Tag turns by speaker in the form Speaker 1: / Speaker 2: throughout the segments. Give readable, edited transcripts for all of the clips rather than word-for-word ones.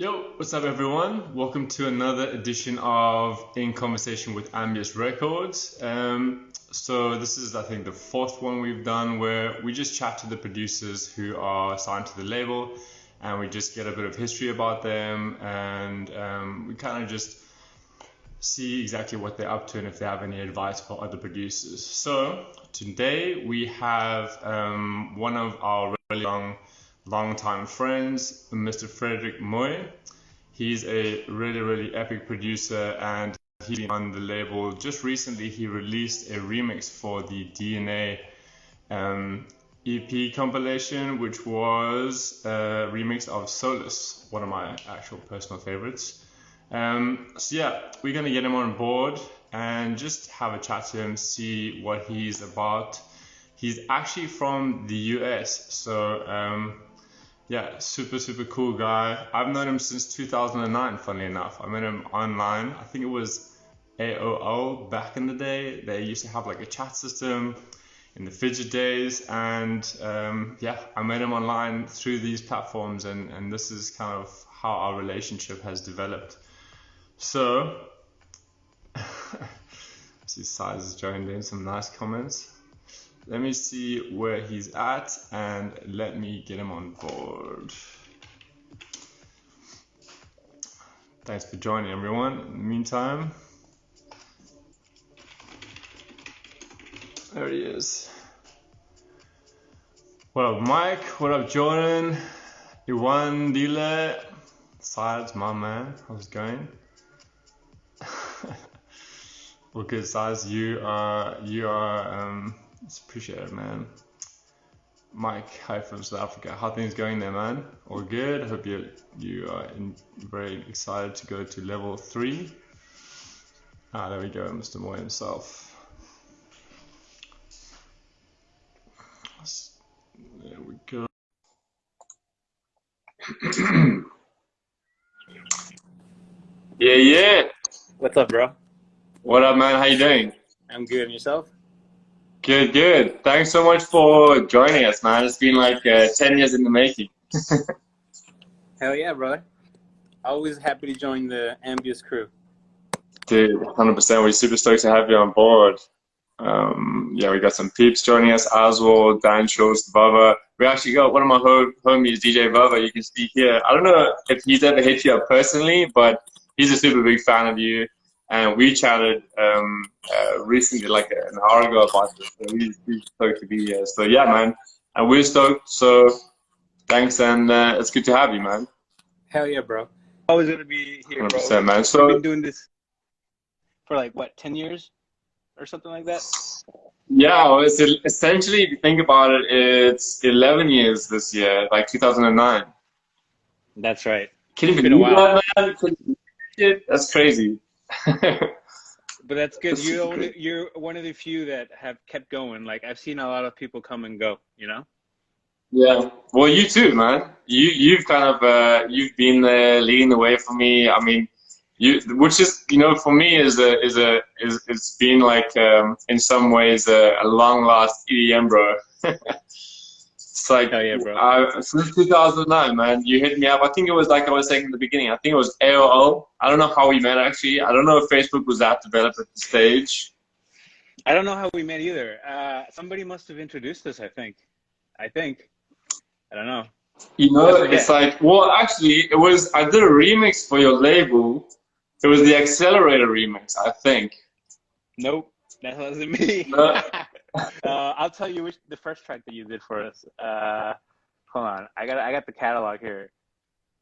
Speaker 1: Yo, what's up, everyone? Welcome to another edition of In Conversation with Ambious Records. So this is, I think, the fourth one we've done where we just chat to the producers who are signed to the label, and we just get a bit of history about them, and we kind of just see exactly what they're up to and if they have any advice for other producers. So today we have one of our really long-time friends, Mr. Mooij. He's a really epic producer, and he's been on the label. Just recently he released a remix for the DNA EP compilation, which was a remix of Solus, one of my actual personal favorites. So yeah, we're gonna get him on board and just have a chat to him, see what he's about. He's actually from the US, so yeah, super cool guy. I've known him since 2009, funnily enough. I met him online. I think it was AOL back in the day. They used to have like a chat system in the fidget days, and yeah, I met him online through these platforms, and this is kind of how our relationship has developed. So, see Size has joined in some nice comments. Let me see where he's at and let me get him on board. Thanks for joining, everyone. In the meantime, there he is. What up, Mike? What up, Jordan? Iwan, Dile, Sides, my man. How's it going? Well, good, Size. You are. It's appreciated, man. Mike, hi from South Africa. How things going there, man? All good. I hope you are very excited to go to level 3. There we go, Mr. Mooij himself. There we go. Yeah.
Speaker 2: What's up, bro?
Speaker 1: What up, man? How you doing?
Speaker 2: I'm good. And yourself?
Speaker 1: Good. Thanks so much for joining us, man. It's been like 10 years in the making.
Speaker 2: Hell yeah, brother. Always happy to join the Ambious crew.
Speaker 1: Dude, 100%. We're super stoked to have you on board. Yeah, we got some peeps joining us, Oswald, Dan Schultz, Bubba. We actually got one of my homies, DJ Bubba. You can speak here. I don't know if he's ever hit you up personally, but he's a super big fan of you. And we chatted recently, like an hour ago, about this. So we're stoked to be here. So yeah, man. And we're stoked. So thanks, and it's good to have you, man.
Speaker 2: Hell yeah, bro. Always gonna be here,
Speaker 1: 100%,
Speaker 2: bro.
Speaker 1: man. So
Speaker 2: we've been doing this for like what, 10 years or something like that?
Speaker 1: yeah, well, it's essentially, if you think about it, it's 11 years this year, like 2009.
Speaker 2: That's right.
Speaker 1: Can you
Speaker 2: It's been a
Speaker 1: believe
Speaker 2: while.
Speaker 1: that, man? That's crazy.
Speaker 2: But that's good. You're one of the few that have kept going. Like I've seen a lot of people come and go, you know?
Speaker 1: Yeah. Well, you too, man. You've kind of you've been there leading the way for me. I mean, which is, for me it's been like in some ways a long lost EDM, bro. It's like
Speaker 2: Hell yeah, bro.
Speaker 1: since 2009, man. You hit me up. I think it was like I was saying in the beginning. I think it was AOL. I don't know how we met actually. I don't know if Facebook was that developed at the stage.
Speaker 2: I don't know how we met either. Somebody must have introduced us, I think. I don't know.
Speaker 1: It's like, well, actually, I did a remix for your label. It was the Accelerator remix, I think.
Speaker 2: Nope, that wasn't me.
Speaker 1: No.
Speaker 2: I'll tell you the first track that you did for us. Hold on, I got the catalog here.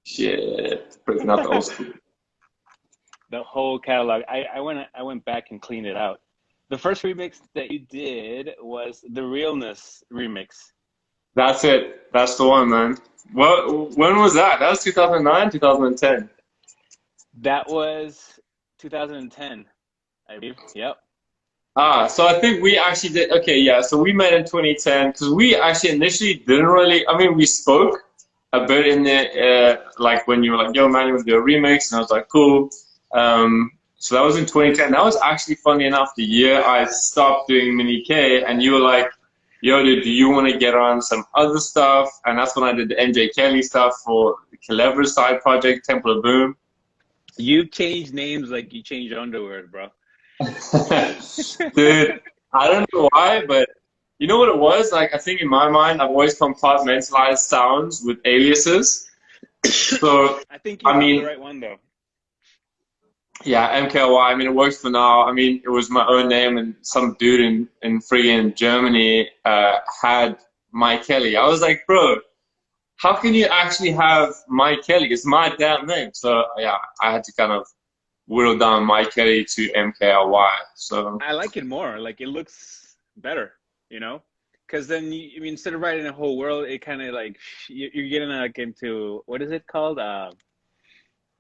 Speaker 1: Shit, but not the old school.
Speaker 2: The whole catalog. I went back and cleaned it out. The first remix that you did was the Realness remix.
Speaker 1: That's it. That's the one, man. Well, when was that? That was 2009, 2010.
Speaker 2: That was 2010, I believe. Yep.
Speaker 1: So I think we actually did. Okay, yeah. So we met in 2010 because we actually initially didn't really. I mean, we spoke a bit in the like when you were like, "Yo, man, you want to do a remix?" And I was like, "Cool." So that was in 2010. That was actually, funny enough, the year I stopped doing Mini K, and you were like, yo, dude, do you want to get on some other stuff? And that's when I did the NJ Kelly stuff for the Clever side project, Temple of Boom.
Speaker 2: You change names like you change underwear, bro.
Speaker 1: Dude, I don't know why, but you know what it was? Like, I think in my mind, I've always compartmentalized sounds with aliases. So,
Speaker 2: I think you
Speaker 1: I
Speaker 2: found the
Speaker 1: mean,
Speaker 2: right one though.
Speaker 1: yeah, MKLY, I mean, it works for now. I mean, it was my own name, and some dude in friggin' Germany had Mike Kelly. I was like, bro, how can you actually have Mike Kelly? It's my damn name. So, yeah, I had to kind of whittle down Mike Kelly to MKLY. So,
Speaker 2: I like it more. Like it looks better, you know? Because then, I mean, instead of writing a whole world, it kind of like you're getting like into what is it called? Uh,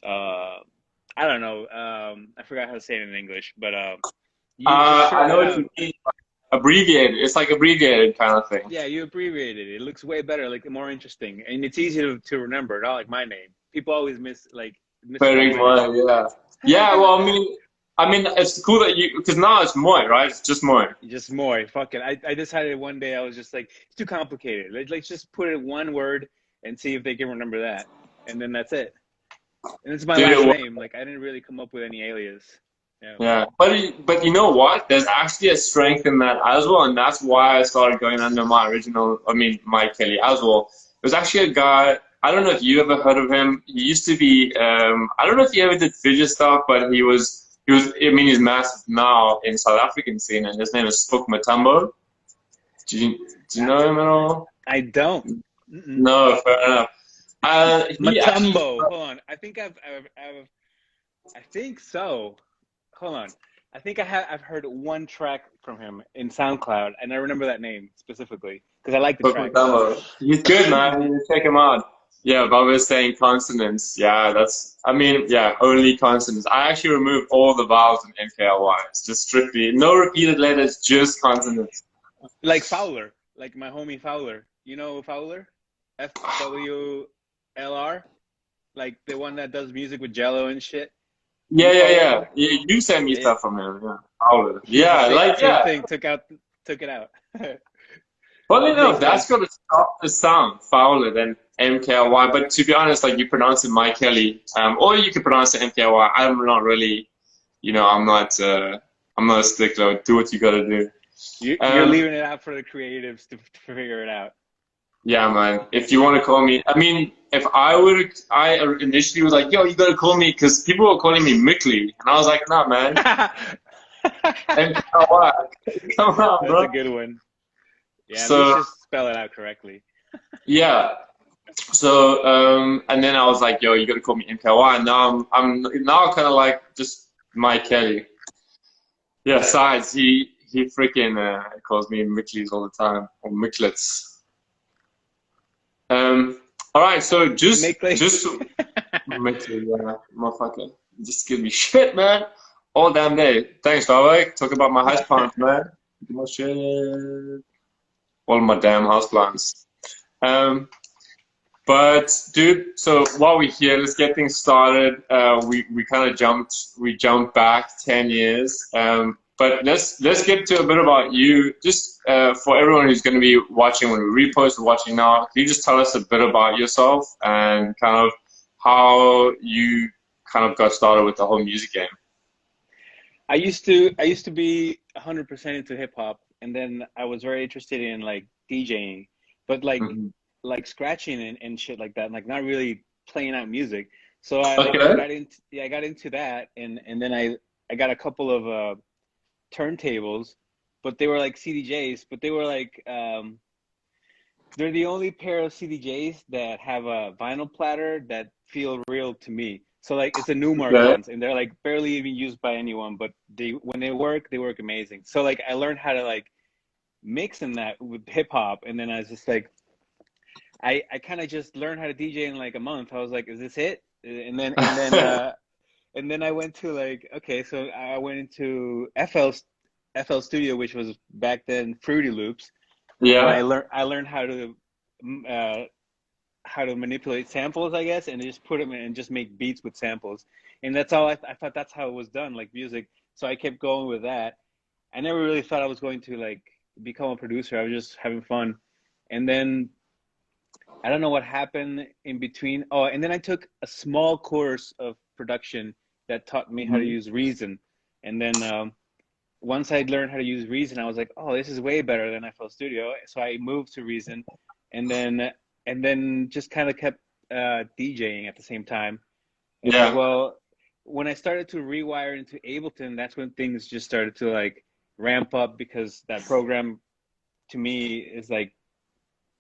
Speaker 2: I don't know. I forgot how to say it in English, but you just
Speaker 1: I
Speaker 2: shorten
Speaker 1: know
Speaker 2: it
Speaker 1: what
Speaker 2: out.
Speaker 1: you mean. Abbreviated. It's like abbreviated kind of thing.
Speaker 2: Yeah, you abbreviate it. It looks way better, like more interesting, and it's easy to remember. Not like my name. People always misspell
Speaker 1: Very
Speaker 2: my name.
Speaker 1: much, yeah. Yeah, well, I mean, it's cool that you because now it's Mooij, right? It's just Mooij.
Speaker 2: Just more. Fuck it. I decided one day I was just like, it's too complicated. Let's just put it in one word and see if they can remember that, and then that's it. And it's my
Speaker 1: Dude,
Speaker 2: last name. Like I didn't really come up with any alias. Yeah.
Speaker 1: yeah. But you know what? There's actually a strength in that as well, and that's why I started going under my original. I mean, Mike Kelly as well. There's actually a guy. I don't know if you ever heard of him. He used to be. I don't know if he ever did fidget stuff, but he was. He was. I mean, he's massive now in South African scene, and his name is Spook Matambo. Do you know him at all?
Speaker 2: I don't. Mm-mm.
Speaker 1: No, fair enough. He actually.
Speaker 2: Matumbo. Hold on. I think so. Hold on. I think I've heard one track from him in SoundCloud, and I remember that name specifically because I like the
Speaker 1: Spook
Speaker 2: track.
Speaker 1: Matambo. He's good, man. You check him out. Yeah, but we're saying consonants. Yeah, that's. I mean, yeah, only consonants. I actually removed all the vowels in NKLY. It's just strictly no repeated letters, just consonants.
Speaker 2: Like Fowler, like my homie Fowler. You know Fowler? FWLR? Like the one that does music with Jello and shit.
Speaker 1: Yeah,
Speaker 2: You
Speaker 1: yeah,
Speaker 2: follow
Speaker 1: yeah.
Speaker 2: him?
Speaker 1: You sent me
Speaker 2: Yeah.
Speaker 1: stuff from him. Yeah, Howler.
Speaker 2: He's the
Speaker 1: Yeah, like
Speaker 2: same
Speaker 1: yeah.
Speaker 2: thing. Took it out.
Speaker 1: Funny enough,
Speaker 2: Makes
Speaker 1: that's
Speaker 2: sense.
Speaker 1: got a softer sound, Fowler than MKLY. But to be honest, like you pronounce it Mike Kelly, or you could pronounce it MKLY. I'm not really, I'm not. I'm not a stickler. Do what you gotta do.
Speaker 2: You're
Speaker 1: Um,
Speaker 2: leaving it out for the creatives to figure it out.
Speaker 1: Yeah, man. If you want to call me, I mean, if I would, I initially was like, yo, you gotta call me, because people were calling me Mickley, and I was like, nah, man. And come on, come on,
Speaker 2: That's a
Speaker 1: bro.
Speaker 2: good one. Yeah, at least
Speaker 1: So
Speaker 2: just spell it out correctly.
Speaker 1: yeah, so and then I was like, yo, you gotta call me MKY, and I'm now kind of like just Mike Kelly. Yeah, sides. He freaking calls me Mickleys all the time, or Micklets. All right, so
Speaker 2: Make like
Speaker 1: just Mickey, yeah, motherfucker. Just give me shit, man. All damn day. Thanks, Vivek. Talk about my house plants, man. My shit. All my damn house plants. Um, but dude, so while we're here, let's get things started. We kind of jumped back 10 years. But let's get to a bit about you. Just for everyone who's going to be watching when we repost or watching now, can you just tell us a bit about yourself and kind of how you kind of got started with the whole music game?
Speaker 2: I used to be 100% into hip hop, and then I was very interested in like DJing, but
Speaker 1: Hmm.
Speaker 2: like scratching and shit like that, like not really playing out music. So I
Speaker 1: Okay.
Speaker 2: got into yeah, I got into that, and then I got a couple of turntables, but they were like CDJs, but they were like they're the only pair of CDJs that have a vinyl platter that feel real to me. So like it's the Newmark
Speaker 1: Okay.
Speaker 2: ones, and they're like barely even used by anyone, but they when they work amazing. So like I learned how to like mix in that with hip hop, and then I was just like I kind of just learned how to DJ in like a month. I was like, is this it? And then I went to like okay, so I went into FL Studio, which was back then Fruity Loops, and
Speaker 1: Yeah.
Speaker 2: I learned mm, uh, how to manipulate samples, I guess, and just put them in and just make beats with samples. And that's all I thought that's how it was done, like music. So I kept going with that. I never really thought I was going to like become a producer. I was just having fun. And then I don't know what happened in between. Oh, and then I took a small course of production that taught me how to
Speaker 1: Mhm.
Speaker 2: use Reason. And then once I learned how to use Reason, I was like, oh, this is way better than FL Studio. So I moved to Reason, and then just kind of kept DJing at the same time. And
Speaker 1: Yeah.
Speaker 2: well, when I started to rewire into Ableton, that's when things just started to like ramp up because that program to me is like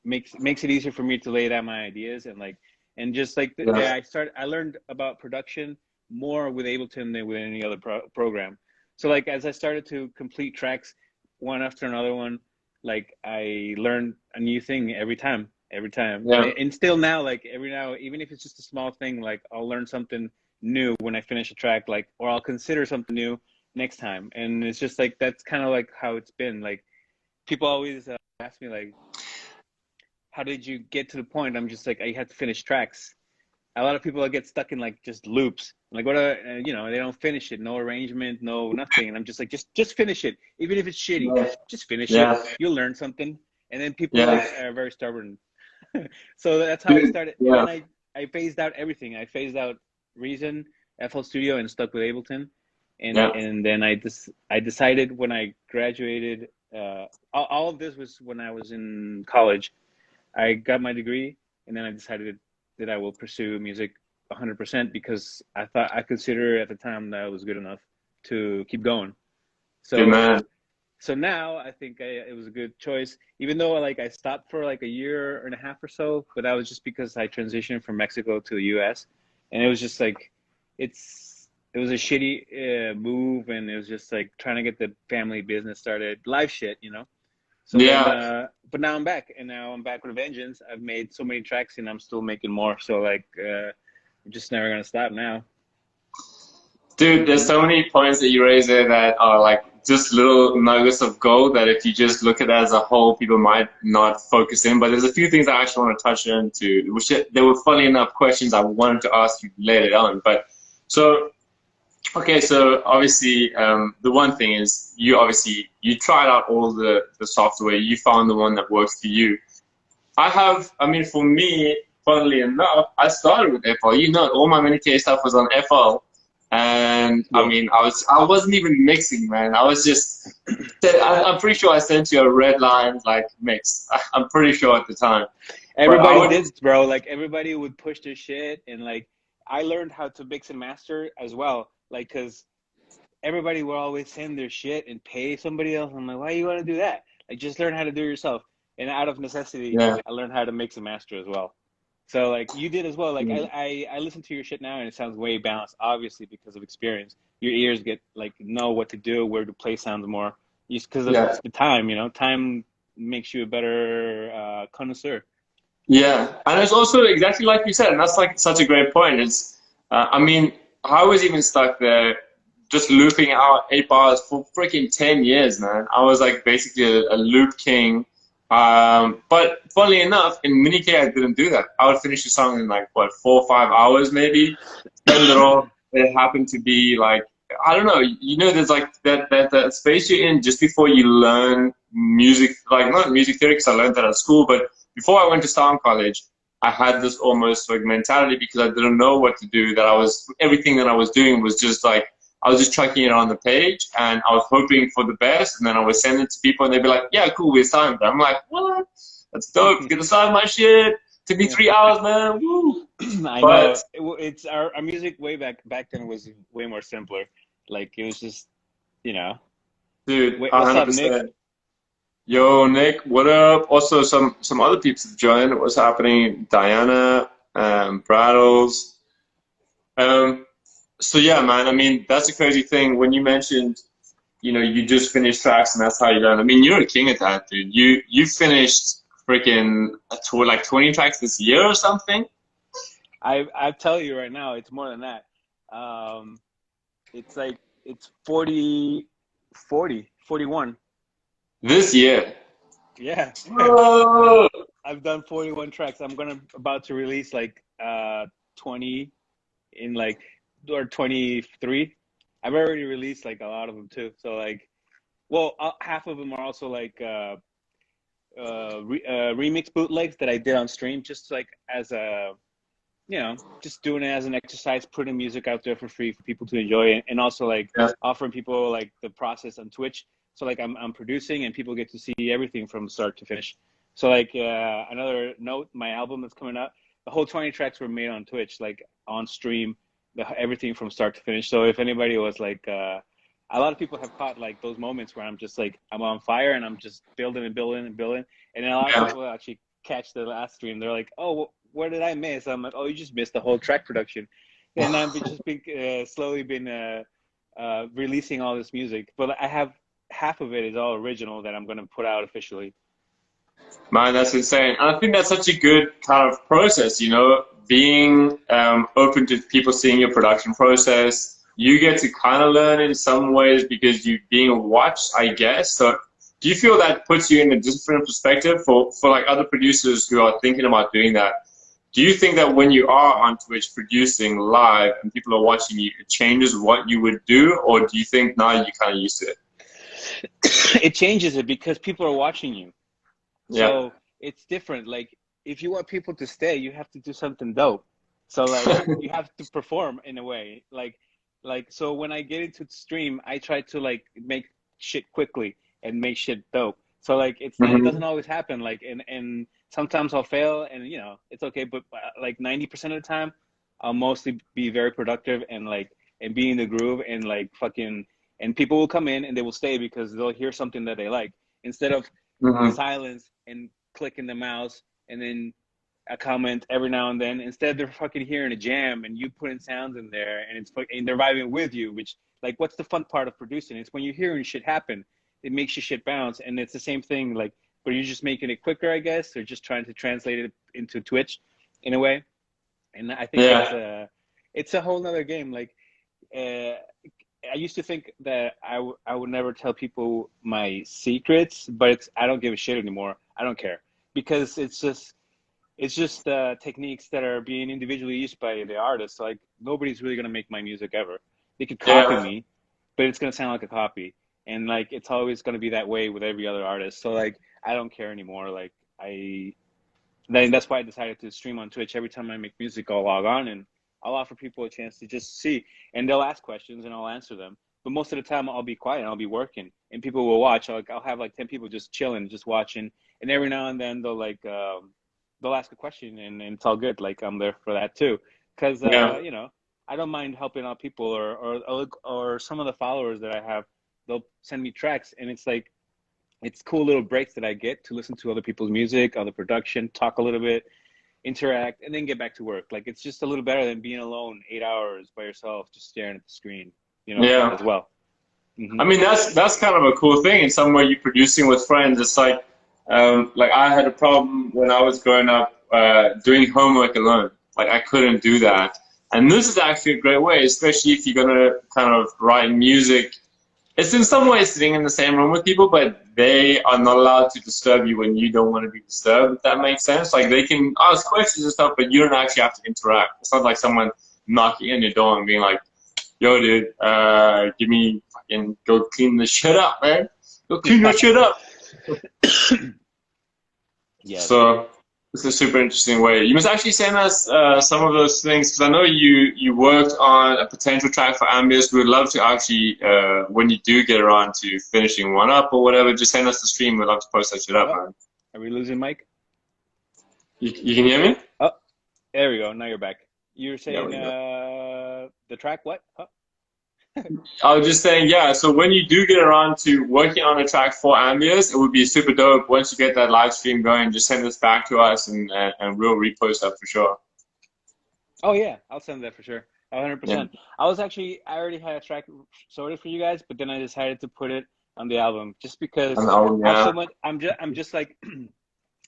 Speaker 2: makes it easier for me to lay down my ideas and like and just like
Speaker 1: Yeah.
Speaker 2: I learned about production more with Ableton than with any other program. So like as I started to complete tracks one after another one, like I learned a new thing every time,
Speaker 1: Yeah.
Speaker 2: and still now like every now even if it's just a small thing, like I'll learn something new when I finish a track, like or I'll consider something new next time, and it's just like that's kind of like how it's been. Like people always ask me like how did you get to the point? I'm just like, I had to finish tracks. A lot of people get stuck in like just loops. Like what you know, they don't finish it, no arrangement, no nothing. And I'm just like, just finish it. Even if it's shitty,
Speaker 1: Yeah.
Speaker 2: just finish it.
Speaker 1: Yeah.
Speaker 2: You'll learn something. And then people
Speaker 1: Yeah.
Speaker 2: like are very stubborn. So that's how I
Speaker 1: Dude.
Speaker 2: started. And
Speaker 1: Yeah.
Speaker 2: then I phased out everything. I phased out Reason, FL Studio, and stuck with Ableton.
Speaker 1: Yeah.
Speaker 2: And then I decided when I graduated, all of this was when I was in college. I got my degree, and then I decided that I will pursue music 100% because I consider at the time that I was good enough to keep going.
Speaker 1: Good
Speaker 2: So
Speaker 1: man.
Speaker 2: so now I think it was a good choice, even though like I stopped for like a year and a half or so, but that was just because I transitioned from Mexico to the U.S. and it was just like it was a shitty move, and it was just like trying to get the family business started, life shit, you know. So then,
Speaker 1: Yeah.
Speaker 2: but now I'm back, and now I'm back with a vengeance. I've made so many tracks, and I'm still making more. So like, I'm just never gonna stop now.
Speaker 1: Dude, there's so many points that you raise there that are like just little nuggets of gold that if you just look at it as a whole, people might not focus in. But there's a few things I actually want to touch into, which there were funny enough questions I wanted to ask you later on. But so, okay, so obviously, the one thing is you tried out all the software, you found the one that works for you. I mean, for me, funnily enough, I started with FL. You know, all my Mini stuff was on FL. And I
Speaker 2: Yep.
Speaker 1: mean, I wasn't even mixing, man. I was just, I'm pretty sure I sent you a red line like mix. I'm pretty sure at the time. But I
Speaker 2: Everybody
Speaker 1: would,
Speaker 2: did, bro. Like everybody would push their shit, and like I learned how to mix and master as well. Like, cause everybody would always send their shit and pay somebody else. I'm like, why you want to do that? Like, just learn how to do it yourself. And out of necessity,
Speaker 1: yeah.
Speaker 2: I learned how to mix and master as well. So like you did as well. Like I listen to your shit now and it sounds way balanced, obviously because of experience. Your ears get like know what to do, where to play sounds more, just because of
Speaker 1: Yeah.
Speaker 2: the time. You know, time makes you a better connoisseur.
Speaker 1: Yeah, and it's also exactly like you said, and that's like such a great point. I mean, I was even stuck there just looping out 8 bars for freaking 10 years, man. I was like basically a loop king. But funnily enough, in Mini I didn't do that. I would finish a song in like, what, 4 or 5 hours maybe, send it off. It happened to be like, I don't know, there's like that space you're in just before you learn music, like not music theory, because I learned that at school, but before I went to sound college, I had this almost like mentality because I didn't know what to do. That everything that I was doing was just like I was just chucking it on the page, and I was hoping for the best, and then I would send it to people, and they'd be like, "Yeah, cool, we're signed." But I'm like, "What? That's dope. Gonna sign my shit. Took me 3 hours, man. Woo!"
Speaker 2: I
Speaker 1: But
Speaker 2: know it's our music way back then was way more simpler. Like it was just you know.
Speaker 1: dude,
Speaker 2: Wait, what's up, Nick?
Speaker 1: 100%. Yo, Nick, what up? Also, some other people have joined. What's happening? Diana, Brattles. Um, so yeah, man. I mean, that's a crazy thing. When you mentioned, you just finished tracks and that's how you learn. I mean, you're a king at that, dude. You finished freaking a tour like 20 tracks this year or something
Speaker 2: I tell you right now, it's more than that. Um, it's like it's 41.
Speaker 1: this year.
Speaker 2: Yeah.
Speaker 1: Whoa!
Speaker 2: I've done 41 tracks. I'm gonna about to release like 20 in like or 23. I've already released like a lot of them too. So like well, half of them are also like remix bootlegs that I did on stream, just like as a, you know, just doing it as an exercise, putting music out there for free for people to enjoy, and also like
Speaker 1: Yeah.
Speaker 2: offering people like the process on Twitch. So like I'm producing and people get to see everything from start to finish. So like another note, my album that's coming out, the whole 20 tracks were made on Twitch, like on stream, everything from start to finish. So if anybody was like, a lot of people have caught like those moments where I'm just like, I'm on fire and I'm just building and building and building. And then a lot of
Speaker 1: Yeah.
Speaker 2: people actually catch the last stream. They're like, oh, what did I miss? I'm like, oh, you just missed the whole track production. And I've just been slowly been releasing all this music. But I have half of it is all original that I'm going to put out officially.
Speaker 1: Man, that's insane. And I think that's such a good kind of process, you know, being open to people seeing your production process. You get to kind of learn in some ways because you're being watched, I guess. So do you feel that puts you in a different perspective for like other producers who are thinking about doing that? Do you think that when you are on Twitch producing live and people are watching you, it changes what you would do? Or do you think now you're kind of used to it?
Speaker 2: It changes it because people are watching you.
Speaker 1: Yeah.
Speaker 2: So it's different. Like if you want people to stay, you have to do something dope. So like you have to perform in a way. Like so when I get into the stream, I try to like make shit quickly and make shit dope. So like it doesn't always happen. Like and sometimes I'll fail and you know it's okay. But like 90% of the time, I'll mostly be very productive and like and be in the groove and like fucking and people will come in and they will stay because they'll hear something that they like instead of
Speaker 1: Mm-hmm.
Speaker 2: silence and clicking the mouse and then a comment every now and then. Instead, they're fucking hearing a jam and you putting sounds in there and and they're vibing with you. Which like, what's the fun part of producing? It's when you're hearing shit happen. It makes your shit bounce, and it's the same thing. Like, but you're just making it quicker, I guess, or just trying to translate it into Twitch, in a way. And I think
Speaker 1: Yeah.
Speaker 2: it's a whole nother game. Like, uh, I used to think that I would never tell people my secrets, but I don't give a shit anymore. I don't care because it's just techniques that are being individually used by the artist. Like nobody's really gonna make my music ever. They could copy
Speaker 1: Yeah.
Speaker 2: me, but it's gonna sound like a copy, and like it's always gonna be that way with every other artist. So like I don't care anymore. Like then that's why I decided to stream on Twitch. Every time I make music, I'll log on and I'll offer people a chance to just see, and they'll ask questions and I'll answer them. But most of the time, I'll be quiet and I'll be working, and people will watch. I'll have like 10 people just chilling, just watching, and every now and then they'll ask a question, and it's all good. Like I'm there for that too, because
Speaker 1: Yeah.
Speaker 2: you know I don't mind helping out people or some of the followers that I have. They'll send me tracks, and it's like it's cool little breaks that I get to listen to other people's music, other production, talk a little bit, interact, and then get back to work. Like it's just a little better than being alone 8 hours by yourself, just staring at the screen, you know,
Speaker 1: Yeah.
Speaker 2: as well.
Speaker 1: I
Speaker 2: Hmm.
Speaker 1: mean, that's kind of a cool thing in some way you're producing with friends. It's like I had a problem when I was growing up doing homework alone. Like I couldn't do that. And this is actually a great way, especially if you're gonna kind of write music. It's in some ways sitting in the same room with people, but they are not allowed to disturb you when you don't want to be disturbed, if that makes sense. Like they can ask questions and stuff, but you don't actually have to interact. It's not like someone knocking on your door and being like, yo, dude, give me fucking go clean the shit up, man. Go clean your shit up.
Speaker 2: Yes.
Speaker 1: So it's a super interesting way. You must actually send us some of those things because I know you worked on a potential track for Ambious. We would love to actually, when you do get around to finishing one up or whatever, just send us the stream. We'd love to post that shit up,
Speaker 2: Oh,
Speaker 1: man.
Speaker 2: are we losing Mike?
Speaker 1: You can hear me?
Speaker 2: Oh, there we go. Now you're back. You were
Speaker 1: Yeah,
Speaker 2: saying
Speaker 1: we go.
Speaker 2: the track what? Huh?
Speaker 1: I was just saying, yeah, so when you do get around to working on a track for Ambious, it would be super dope. Once you get that live stream going, just send this back to us and we'll repost that for sure.
Speaker 2: Oh yeah, I'll send that for sure.
Speaker 1: Yeah.
Speaker 2: 100%. I already had a track sorted for you guys, but then I decided to put it on the album just because
Speaker 1: And I'll,
Speaker 2: I have
Speaker 1: yeah.
Speaker 2: so much. I'm just like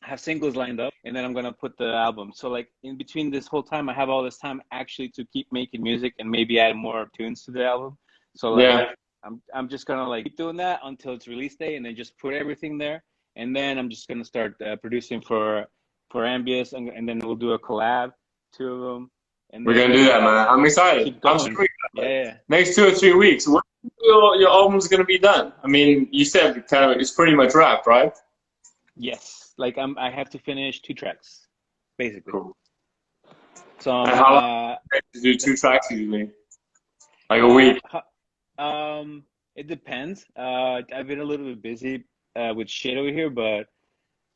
Speaker 2: have singles lined up, and then I'm gonna put the album. So like in between this whole time, I have all this time actually to keep making music and maybe add more tunes to the album. So like
Speaker 1: Yeah.
Speaker 2: I'm just gonna like keep doing that until it's release day, and then just put everything there, and then I'm just gonna start producing for Ambious, and then we'll do a collab, two of them, and
Speaker 1: We're
Speaker 2: then
Speaker 1: gonna do that, man. I'm excited.
Speaker 2: keep
Speaker 1: I'm
Speaker 2: going.
Speaker 1: super
Speaker 2: Yeah,
Speaker 1: excited.
Speaker 2: yeah.
Speaker 1: Next 2 or 3 weeks. your album's gonna be done? I mean, you said kind of it's pretty much wrapped, right?
Speaker 2: Yes, like I have to finish 2 tracks, basically.
Speaker 1: Cool.
Speaker 2: So
Speaker 1: And how long does it take to do
Speaker 2: the,
Speaker 1: 2 tracks usually? Like a
Speaker 2: uh,
Speaker 1: week?
Speaker 2: it depends. I've been a little bit busy with shit over here, but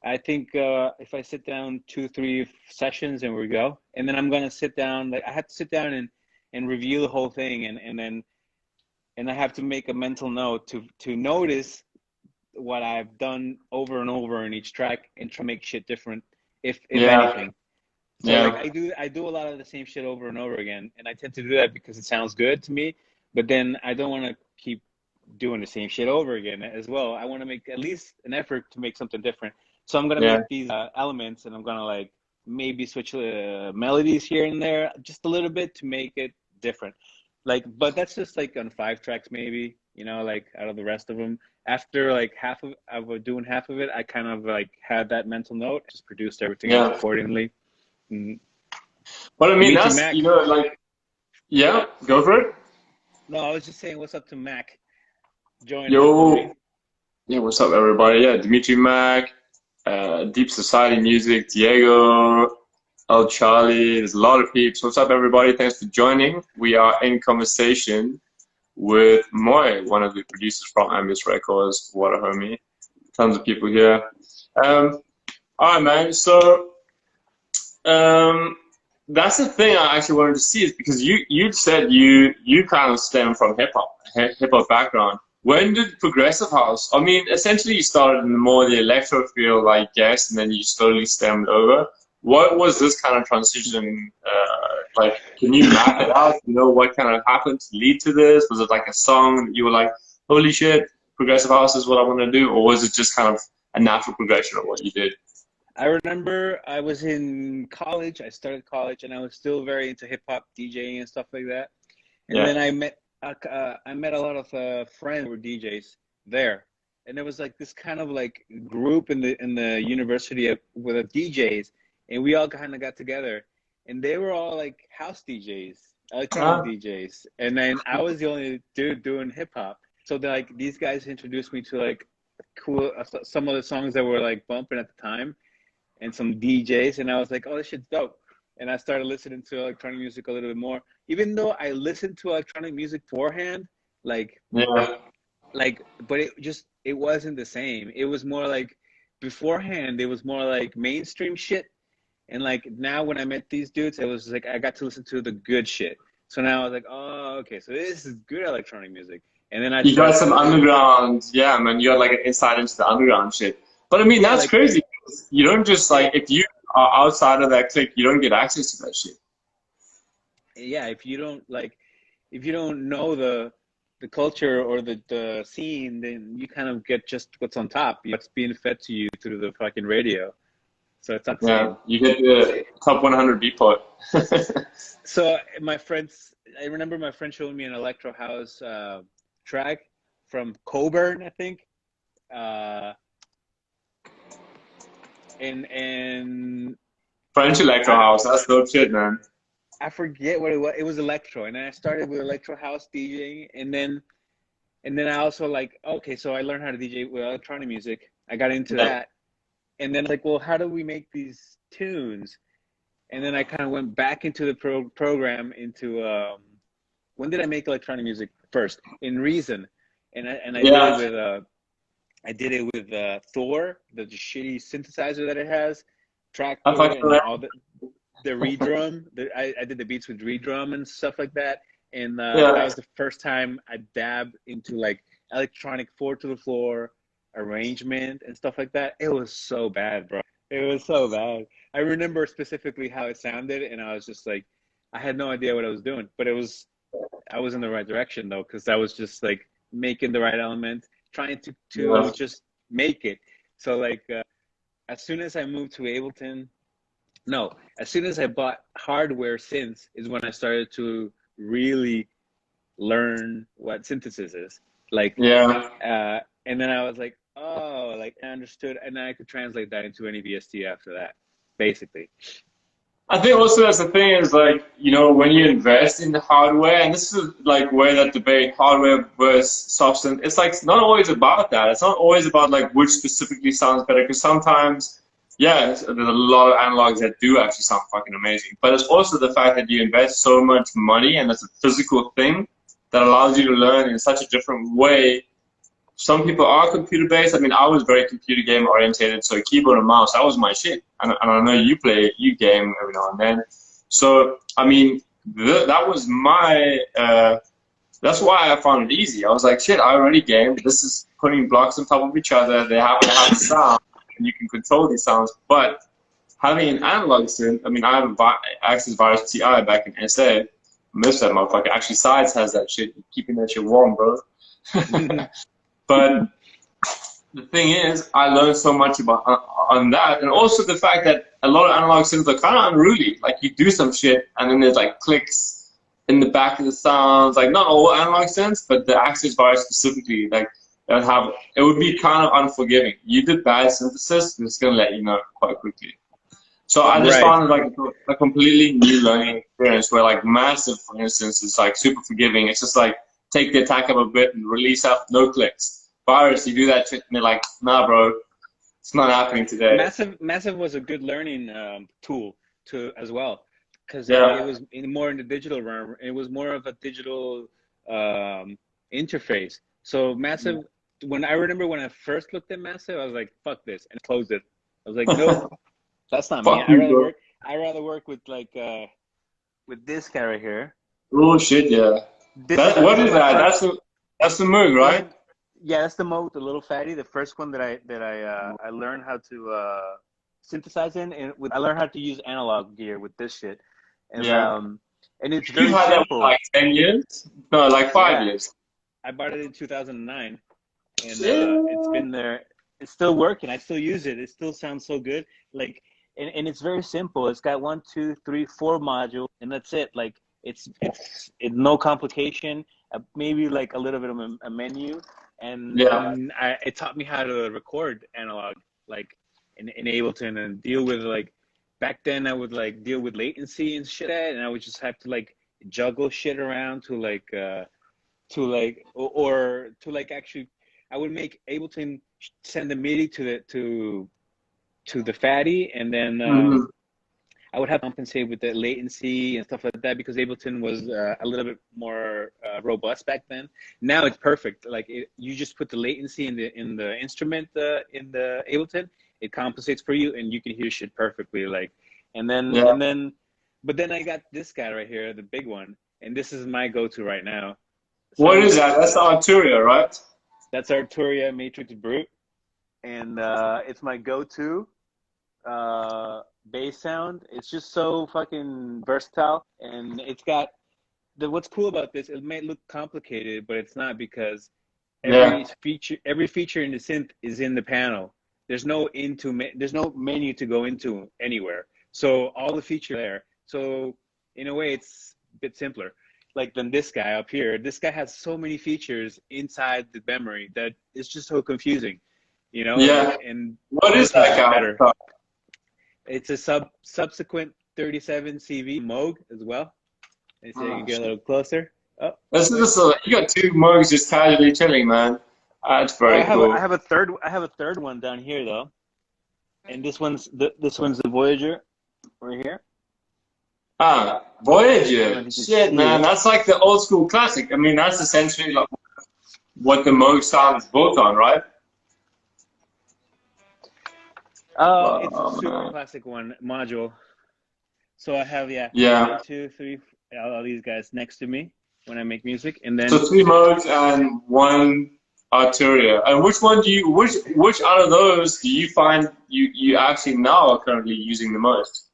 Speaker 2: I think if I sit down 2, 3 sessions and we go, and then I'm gonna sit down. Like I have to sit down and review the whole thing, and then and I have to make a mental note to notice what I've done over and over in each track and try to make shit different, if
Speaker 1: Yeah,
Speaker 2: anything. So like
Speaker 1: yeah,
Speaker 2: I do a lot of the same shit over and over again, and I tend to do that because it sounds good to me. But then I don't want to keep doing the same shit over again as well. I want to make at least an effort to make something different. So I'm gonna
Speaker 1: yeah,
Speaker 2: make these elements, and I'm gonna like maybe switch melodies here and there just a little bit to make it different. Like, but that's just like on 5 tracks maybe, you know, like out of the rest of them. After like of doing half of it, I kind of like had that mental note, just produced everything else
Speaker 1: yeah.
Speaker 2: accordingly. Mm.
Speaker 1: But I mean,
Speaker 2: Dimitri
Speaker 1: that's
Speaker 2: Mac.
Speaker 1: like, yeah, go for it.
Speaker 2: No, I was just saying, what's up to Mac? Join in, homie.
Speaker 1: Yo, yeah, what's up, everybody? Yeah, Dimitri Mac, Deep Society Music, Diego, El Charlie. There's a lot of peeps. What's up, everybody? Thanks for joining. We are in conversation with Mooij, one of the producers from Ambious Records. What a homie. Tons of people here. Um, all right, man. So, um, that's the thing I actually wanted to see is because you said you kind of stem from hip hop background. When did progressive house? I mean, essentially you started in the more the electro field, I guess, and then you slowly stemmed over. What was this kind of transition like? Can you map it out? You know what kind of happened to lead to this? Was it like a song that you were like, "Holy shit, progressive house is what I want to do," or was it just kind of a natural progression of what you did?
Speaker 2: I remember I was in college. I started college, and I was still very into hip hop DJing and stuff like that. And
Speaker 1: Yeah.
Speaker 2: then I met a lot of friends who were DJs there, and there was like this kind of like group in the university with the DJs, and we all kind of got together, and they were all like house DJs, electronic
Speaker 1: Uh,
Speaker 2: DJs, and then I was the only dude doing hip hop. So like these guys introduced me to like cool some of the songs that were like bumping at the time, and some DJs, and I was like, oh, this shit's dope. And I started listening to electronic music a little bit more, even though I listened to electronic music beforehand, like
Speaker 1: yeah.
Speaker 2: but it wasn't the same. It was more like beforehand, it was more like mainstream shit. And like now when I met these dudes, it was like I got to listen to the good shit. So now I was like, oh, okay, so this is good electronic music. And then I
Speaker 1: You got
Speaker 2: started to
Speaker 1: some
Speaker 2: listen,
Speaker 1: underground, yeah, man. You got like an insight into the underground shit. But I mean,
Speaker 2: yeah,
Speaker 1: that's
Speaker 2: like
Speaker 1: crazy. You don't just
Speaker 2: yeah,
Speaker 1: like if you are outside of that clique, you don't get access to that shit.
Speaker 2: yeah. If you don't know the culture or the scene, then you kind of get just what's on top. What's being fed to you through the fucking radio. So it's not the
Speaker 1: Yeah,
Speaker 2: same.
Speaker 1: you get the top 100 Beatport.
Speaker 2: So I remember my friend showing me an electro house track from Coburn, I think. Uh, and
Speaker 1: French Electro
Speaker 2: I
Speaker 1: House, that's dope shit, man.
Speaker 2: I forget what it was. It was electro, and then I started with electro house DJing, and then I also like okay, so I learned how to DJ with electronic music. I got into
Speaker 1: Yeah,
Speaker 2: that, and then like, well, how do we make these tunes? And then I kind of went back into the program into when did I make electronic music first? In Reason, and
Speaker 1: yeah.
Speaker 2: I did it with Thor, the shitty synthesizer that it has,
Speaker 1: I
Speaker 2: Tractor,
Speaker 1: fucking
Speaker 2: and
Speaker 1: know
Speaker 2: all the redrum. I did the beats with redrum and stuff like that, and that
Speaker 1: Yeah,
Speaker 2: was the first time I dabbed into like electronic four to the floor arrangement and stuff like that. It was so bad, bro. It was so bad. I remember specifically how it sounded, and I was just like, I had no idea what I was doing, but I was in the right direction though, because I was just like making the right element, trying to
Speaker 1: yeah.
Speaker 2: just make it. So like as soon as I moved to Ableton, no, as soon as I bought hardware synths is when I started to really learn what synthesis is. Like
Speaker 1: Yeah.
Speaker 2: and then I was like, oh, like I understood, and then I could translate that into any VST after that, basically.
Speaker 1: I think also that's the thing is like, when you invest in the hardware, and this is like where that debate, hardware versus substance, it's like it's not always about that. It's not always about like which specifically sounds better, because sometimes, yeah, there's a lot of analogs that do actually sound fucking amazing. But it's also the fact that you invest so much money and it's a physical thing that allows you to learn in such a different way. Some people are computer based. I mean, I was very computer game orientated, so keyboard and mouse, that was my shit. And I know you game every now and then. So, I mean, that was that's why I found it easy. I was like, shit, I already game. This is putting blocks on top of each other. They happen to have a sound, and you can control these sounds. But having an analog synth, I mean, I have a Axis Virus TI back in SA. I miss that motherfucker. Actually, Sides has that shit, keeping that shit warm, bro. But the thing is, I learned so much about on that, and also the fact that a lot of analog synths are kind of unruly. Like you do some shit, and then there's like clicks in the back of the sounds. Like not all analog synths, but the Axis Virus specifically, like it would be kind of unforgiving. You did bad synthesis, it's gonna let you know quite quickly. So I just
Speaker 2: Right.
Speaker 1: found it like a completely new learning experience where like Massive, for instance, is like super forgiving. It's just like take the attack up a bit and release up, no clicks. Virus, you do that trick and they're like, nah, bro, it's not happening today.
Speaker 2: Massive was a good learning tool to as well, because it
Speaker 1: Yeah,
Speaker 2: was more in the digital realm. It was more of a digital um, interface. So Massive, when I remember when I first looked at Massive, I was like, "Fuck this," and closed it. I was like, "Nope, that's not me.
Speaker 1: fuck you, bro.
Speaker 2: I rather work with with this guy right here.
Speaker 1: Oh shit, yeah. What
Speaker 2: This
Speaker 1: is
Speaker 2: is the
Speaker 1: that?
Speaker 2: first
Speaker 1: That's the Moog, right?
Speaker 2: one. Yeah, that's the mode, the little fatty, the first one that I learned how to synthesize in, and I learned how to use analog gear with this shit, and
Speaker 1: Yeah.
Speaker 2: um, and it's
Speaker 1: You've
Speaker 2: very
Speaker 1: had that for
Speaker 2: simple.
Speaker 1: like 10 years? No, like five
Speaker 2: Yeah,
Speaker 1: years.
Speaker 2: I bought it in 2009, and it's
Speaker 1: Shit.
Speaker 2: been there. It's still working. I still use it. It still sounds so good. Like, and it's very simple. It's got one, two, three, four modules, and that's it. Like, it's no complication. Maybe like a little bit of a menu,
Speaker 1: Yeah.
Speaker 2: it taught me how to record analog, like in Ableton, and deal with like back then I would like deal with latency and shit, and I would just have to like juggle shit around or to like actually I would make Ableton send the MIDI to the fatty, and then
Speaker 1: Mhm.
Speaker 2: I would have to compensate with the latency and stuff like that, because Ableton was a little bit more robust back then. Now it's perfect. Like you just put the latency in the instrument in the Ableton, it compensates for you, and you can hear shit perfectly. Like,
Speaker 1: Yeah.
Speaker 2: and then, but then I got this guy right here, the big one, and this is my go-to right now.
Speaker 1: What
Speaker 2: So
Speaker 1: is that? That's the Arturia, right?
Speaker 2: that's Arturia Matrix Brute, and it's my go-to bass sound. It's just so fucking versatile, and it's got what's cool about this. It may look complicated, but it's not, because
Speaker 1: Yeah.
Speaker 2: every feature in the synth is in the panel. There's no menu to go into anywhere. So all the features are there. So in a way, it's a bit simpler. Like than this guy up here. This guy has so many features inside the memory that it's just so confusing,
Speaker 1: Yeah.
Speaker 2: and
Speaker 1: What is
Speaker 2: this one's
Speaker 1: that
Speaker 2: just
Speaker 1: guy?
Speaker 2: better. It's a subsequent 37 CV Moog as well. And so you can
Speaker 1: Oh,
Speaker 2: get a
Speaker 1: shit.
Speaker 2: little closer. Oh,
Speaker 1: This is
Speaker 2: wait.
Speaker 1: just you got two mugs just casually chilling, man. That's
Speaker 2: Oh,
Speaker 1: very cool.
Speaker 2: I have a third one down here though. And this one's the Voyager right here.
Speaker 1: Ah,
Speaker 2: I don't know
Speaker 1: Voyager.
Speaker 2: if you can
Speaker 1: Shit,
Speaker 2: see
Speaker 1: man.
Speaker 2: it.
Speaker 1: That's like the old school classic. I mean, that's essentially like what the Moog sound is built on, right?
Speaker 2: It's a
Speaker 1: Oh,
Speaker 2: super
Speaker 1: man.
Speaker 2: classic one module. So I have, yeah, one,
Speaker 1: Yeah.
Speaker 2: two, three, all these guys next to me when I make music, and
Speaker 1: So
Speaker 2: then
Speaker 1: three Moogs and one Arturia. And which one do you which out of those do you find you actually now are currently using the most?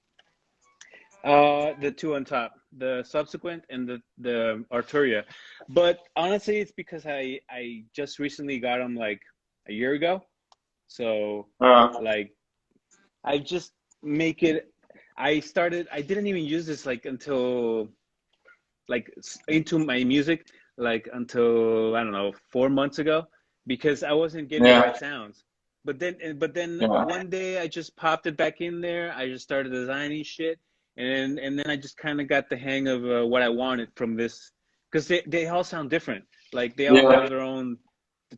Speaker 2: the two on top, the subsequent and the Arturia. But honestly, it's because I just recently got them like a year ago. So
Speaker 1: Uh,
Speaker 2: like I just make it. I didn't even use this like until like into my music like until I don't know 4 months ago, because I wasn't getting the
Speaker 1: yeah,
Speaker 2: right sounds. But then
Speaker 1: yeah,
Speaker 2: one day I just popped it back in there. I just started designing shit, and then I just kind of got the hang of what I wanted from this, because they all sound different. Like they all
Speaker 1: Yeah.
Speaker 2: have their own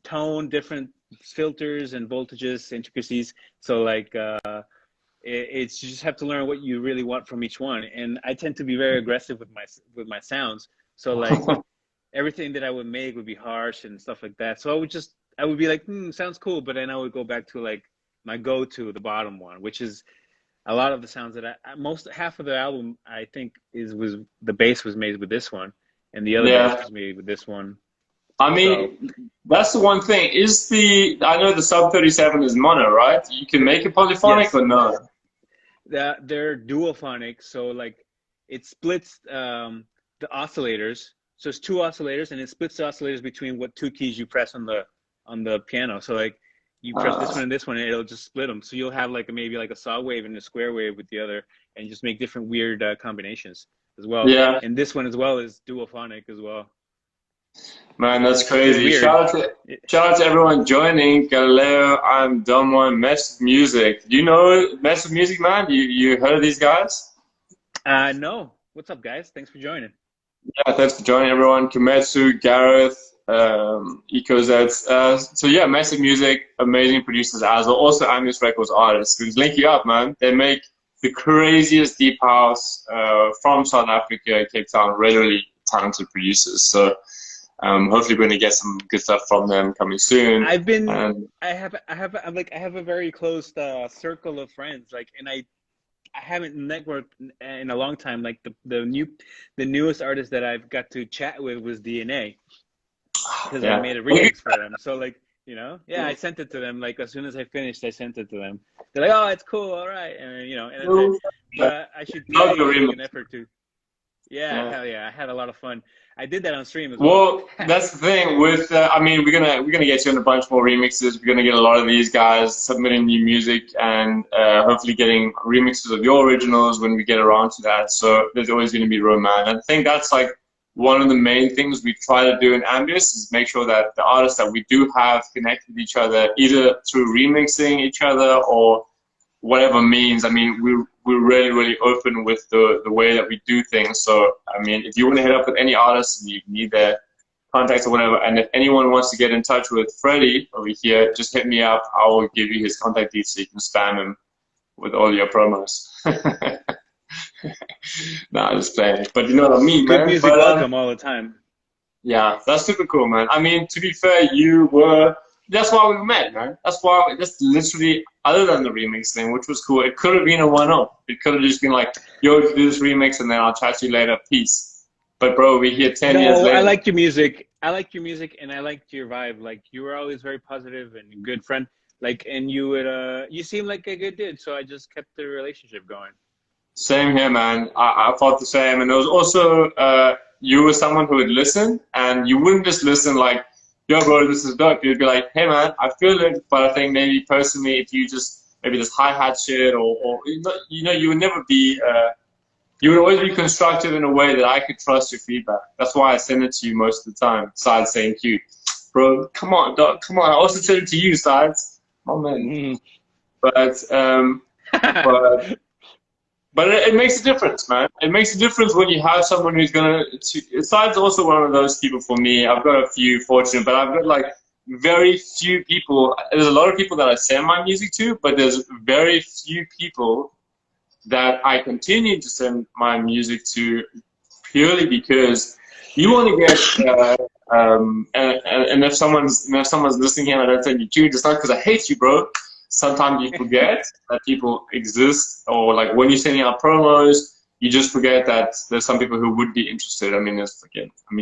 Speaker 2: tone, different filters and voltages, intricacies. So like it's you just have to learn what you really want from each one. And I tend to be very aggressive with my sounds. So like everything that I would make would be harsh and stuff like that. So I would be like, sounds cool, but then I would go back to like my go-to, the bottom one, which is a lot of the sounds that half of the album I think was the bass was made with this one, and the other bass
Speaker 1: Yeah.
Speaker 2: was made with this one.
Speaker 1: I
Speaker 2: So
Speaker 1: mean, that's the one thing. I know the sub 37 is mono, right? You can make it polyphonic
Speaker 2: yes,
Speaker 1: or no?
Speaker 2: they're duophonic. So like it splits the oscillators. So it's two oscillators, and it splits the oscillators between what two keys you press on the piano. So like you press this one and this one, and it'll just split them. So you'll have like maybe like a saw wave and a square wave with the other, and just make different weird combinations as well.
Speaker 1: Yeah,
Speaker 2: And this one as well is duophonic as well.
Speaker 1: man, that's
Speaker 2: It's
Speaker 1: crazy.
Speaker 2: weird.
Speaker 1: Shout out to everyone joining. Galileo, I'm Dumb One, Mess with Music. Do you know Mess with Music, man? You heard of these guys?
Speaker 2: No. What's up, guys? Thanks for joining.
Speaker 1: Yeah, thanks for joining everyone. Kimetsu, Gareth, EcoZ. So yeah, Massive Music, amazing producers as well. Also Ambious Records artists. We link you up, man. They make the craziest deep house from South Africa, Cape Town. Really talented producers. So hopefully we're gonna get some good stuff from them coming soon.
Speaker 2: I have a very close circle of friends, like, and I haven't networked in a long time. Like the newest artist that I've got to chat with was DNA, because I made a remix for them. So like, yeah, I sent it to them. Like as soon as I finished, I sent it to them. They're like, "Oh, it's cool, all right," and and that's it. But I should really make an effort to. Yeah, hell yeah, I had a lot of fun. I did that on stream as well.
Speaker 1: Well, that's the thing with. I mean, we're gonna get you in a bunch more remixes. We're gonna get a lot of these guys submitting new music and hopefully getting remixes of your originals when we get around to that. So there's always gonna be room, man. And I think that's like one of the main things we try to do in Ambious is make sure that the artists that we do have connect with each other either through remixing each other or whatever means. I mean, we're really, really open with the way that we do things. So, I mean, if you want to hit up with any artists and you need their contacts or whatever, and if anyone wants to get in touch with Freddie over here, just hit me up. I will give you his contact details so you can spam him with all your promos. Nah, just playing. But you know what I mean,
Speaker 2: Good
Speaker 1: man.
Speaker 2: music welcome all the time.
Speaker 1: Yeah, that's super cool, man. I mean, to be fair, that's why we met, man. That's literally, other than the remix thing, which was cool, it could have been a one-off. It could have just been like, yo, do this remix and then I'll chat to you later, peace. But bro, we're here 10 years later.
Speaker 2: I liked your music. I liked your music and I liked your vibe. Like, you were always very positive and a good friend. Like, and you seemed like a good dude, so I just kept the relationship going.
Speaker 1: Same here, man. I thought the same. And it was also, you were someone who would listen, and you wouldn't just listen like, yo, bro, this is dope. You'd be like, hey, man, I feel it, but I think maybe personally, if you just, maybe this hi-hat shit, or you would never be, you would always be constructive in a way that I could trust your feedback. That's why I send it to you most of the time, besides saying cute. Bro, come on, dog, come on. I also send it to you, Sides. Oh, man. But it makes a difference, man. It makes a difference when you have someone who's Side's also one of those people for me. I've got a few, fortunate, but I've got like very few people. There's a lot of people that I send my music to, but there's very few people that I continue to send my music to purely because you want to get, and if someone's listening here and I don't send you tunes, it's not because I hate you, bro. Sometimes you forget that people exist, or like when you're sending out promos, you just forget that there's some people who would be interested. I mean,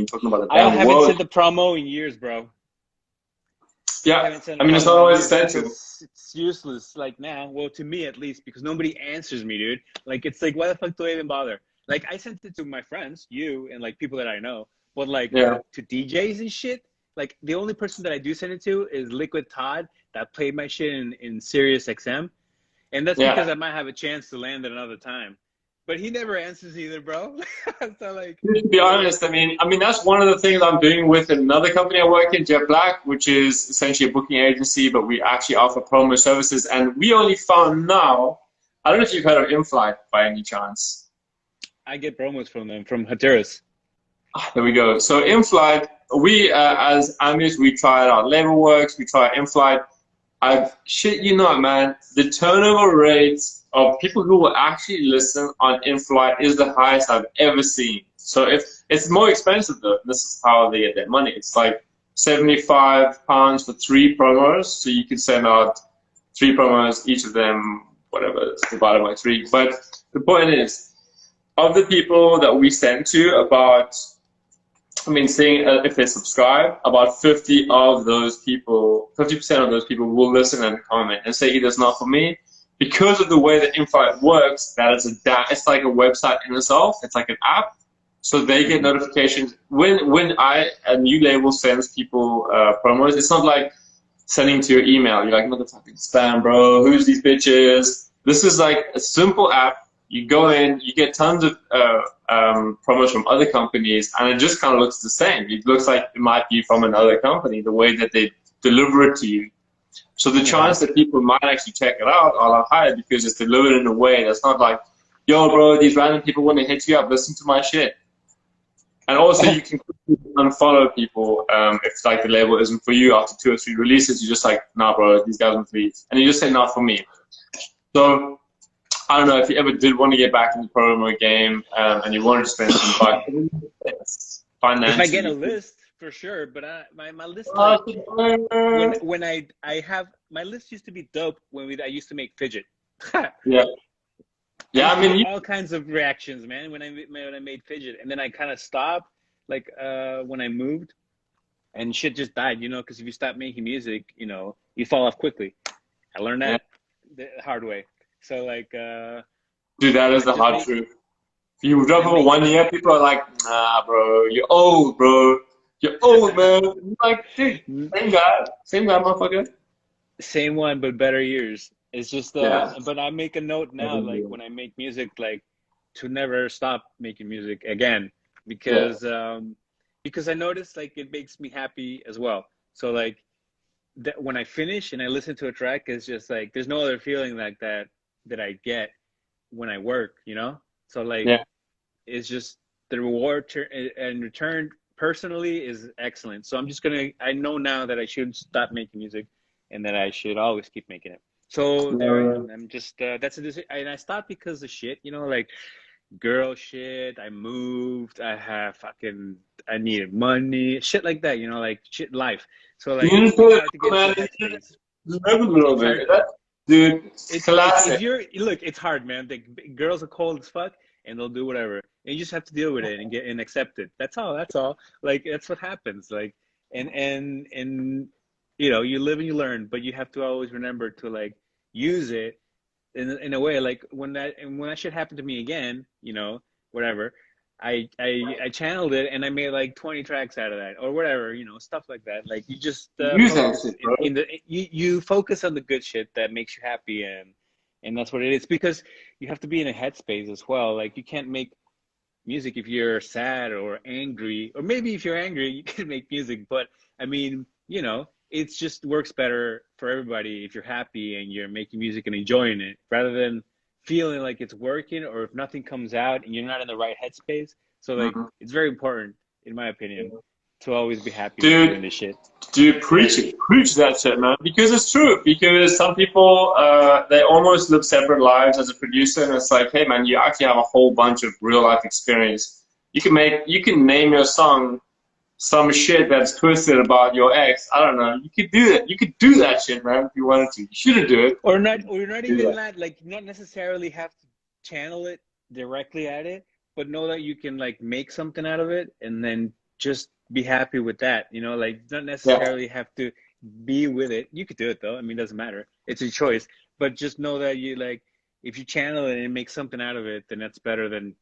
Speaker 1: talking about the
Speaker 2: I haven't sent the promo in years, bro.
Speaker 1: Yeah, I mean, it's not always essential.
Speaker 2: It's useless, like now. Well, to me at least, because nobody answers me, dude. Like, it's like, why the fuck do I even bother? Like, I sent it to my friends, you, and like people that I know, but like to DJs and shit. Like, the only person that I do send it to is Liquid Todd, that played my shit in Sirius XM. And that's because I might have a chance to land at another time. But he never answers either, bro. So, like,
Speaker 1: to be honest, I mean, that's one of the things I'm doing with another company I work in, Jet Black, which is essentially a booking agency, but we actually offer promo services. And we only found now, I don't know if you've heard of InFlight by any chance.
Speaker 2: I get promos from them from Honduras.
Speaker 1: There we go. So in-flight, we as Ambious, we tried out Labelworks, we tried in-flight. I shit you not, man. The turnover rates of people who will actually listen on in-flight is the highest I've ever seen. So if it's more expensive though, this is how they get their money. It's like £75 for 3 promos, so you can send out 3 promos, each of them, whatever, it's divided by 3. But the point is, of the people that we send to, about, I mean, saying if they subscribe, about 50% of those people will listen and comment and say either it's not for me, because of the way that Inflight works. That it's like a website in itself. It's like an app, so they get notifications when a new label sends people promos. It's not like sending to your email. You're like, motherfucking spam, bro. Who's these bitches? This is like a simple app. You go in, you get tons of promos from other companies, and it just kind of looks the same. It looks like it might be from another company, the way that they deliver it to you. So the chance that people might actually check it out are a lot higher because it's delivered in a way that's not like, yo, bro, these random people want to hit you up, listen to my shit. And also you can unfollow people if like the label isn't for you after 2 or 3 releases. You're just like, nah, bro, these guys won't please. And you just say, not for me. So I don't know if you ever did want to get back in the promo game and you wanted to spend some time financially.
Speaker 2: If I get a list, for sure. But my list, like, when I have, my list used to be dope when I used to make fidget.
Speaker 1: Yeah. Yeah, I mean,
Speaker 2: all kinds of reactions, man, when I made fidget. And then I kind of stopped, like, when I moved, and shit just died, you know, because if you stop making music, you know, you fall off quickly. I learned that the hard way. So, like,
Speaker 1: dude, that is the hard truth. If you drop over 1 year, people are like, nah, bro, you're old, bro. You're old, man. I'm like, dude, same guy, motherfucker.
Speaker 2: Same one, but better years. It's just, but I make a note now, like, when I make music, like, to never stop making music again, because I noticed, like, it makes me happy as well. So, like, when I finish and I listen to a track, it's just like, there's no other feeling like that I get when I work, you know? So, like, it's just the reward and return personally is excellent. So I'm just I know now that I should stop making music and that I should always keep making it. So there I am. I'm just, that's a decision. And I stopped because of shit, you know, like girl shit. I moved. I needed money, shit like that, you know, like shit life. So, like, it's hard to get into that space.
Speaker 1: Dude, it's classic.
Speaker 2: Look, it's hard, man. The girls are cold as fuck, and they'll do whatever. And you just have to deal with it and accept it. That's all. Like, that's what happens. Like, and you know, you live and you learn, but you have to always remember to, like, use it in a way. Like, when that shit happened to me again, you know, whatever, I channeled it and I made like 20 tracks out of that or whatever, you know, stuff like that. Like, you just you focus on the good shit that makes you happy, and that's what it is, because you have to be in a headspace as well. Like, you can't make music if you're sad or angry, or maybe if you're angry you can make music, but I mean, you know, it just works better for everybody if you're happy and you're making music and enjoying it, rather than feeling like it's working, or if nothing comes out and you're not in the right headspace. So, like, it's very important, in my opinion, to always be happy doing this shit.
Speaker 1: Dude, preach that shit, man. Because it's true. Because some people, they almost live separate lives as a producer, and it's like, hey, man, you actually have a whole bunch of real life experience. You can name your song some shit that's twisted about your ex. I don't know. You could do that. You could do that shit, man, if you wanted to. You shouldn't do it.
Speaker 2: Or not even that. Like, not necessarily have to channel it directly at it, but know that you can, like, make something out of it, and then just be happy with that. You know, like, not necessarily have to be with it. You could do it though. I mean, it doesn't matter. It's a choice. But just know that you, like, if you channel it and make something out of it, then that's better than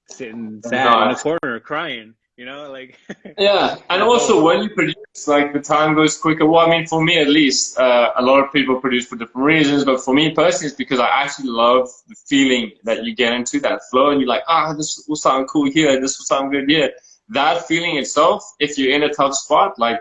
Speaker 2: sitting sad in the corner crying. You know, like.
Speaker 1: Yeah, and also when you produce, like, the time goes quicker. Well, I mean, for me at least, a lot of people produce for different reasons, but for me personally, it's because I actually love the feeling that you get into that flow, and you're like, this will sound cool here, this will sound good here. That feeling itself, if you're in a tough spot, like,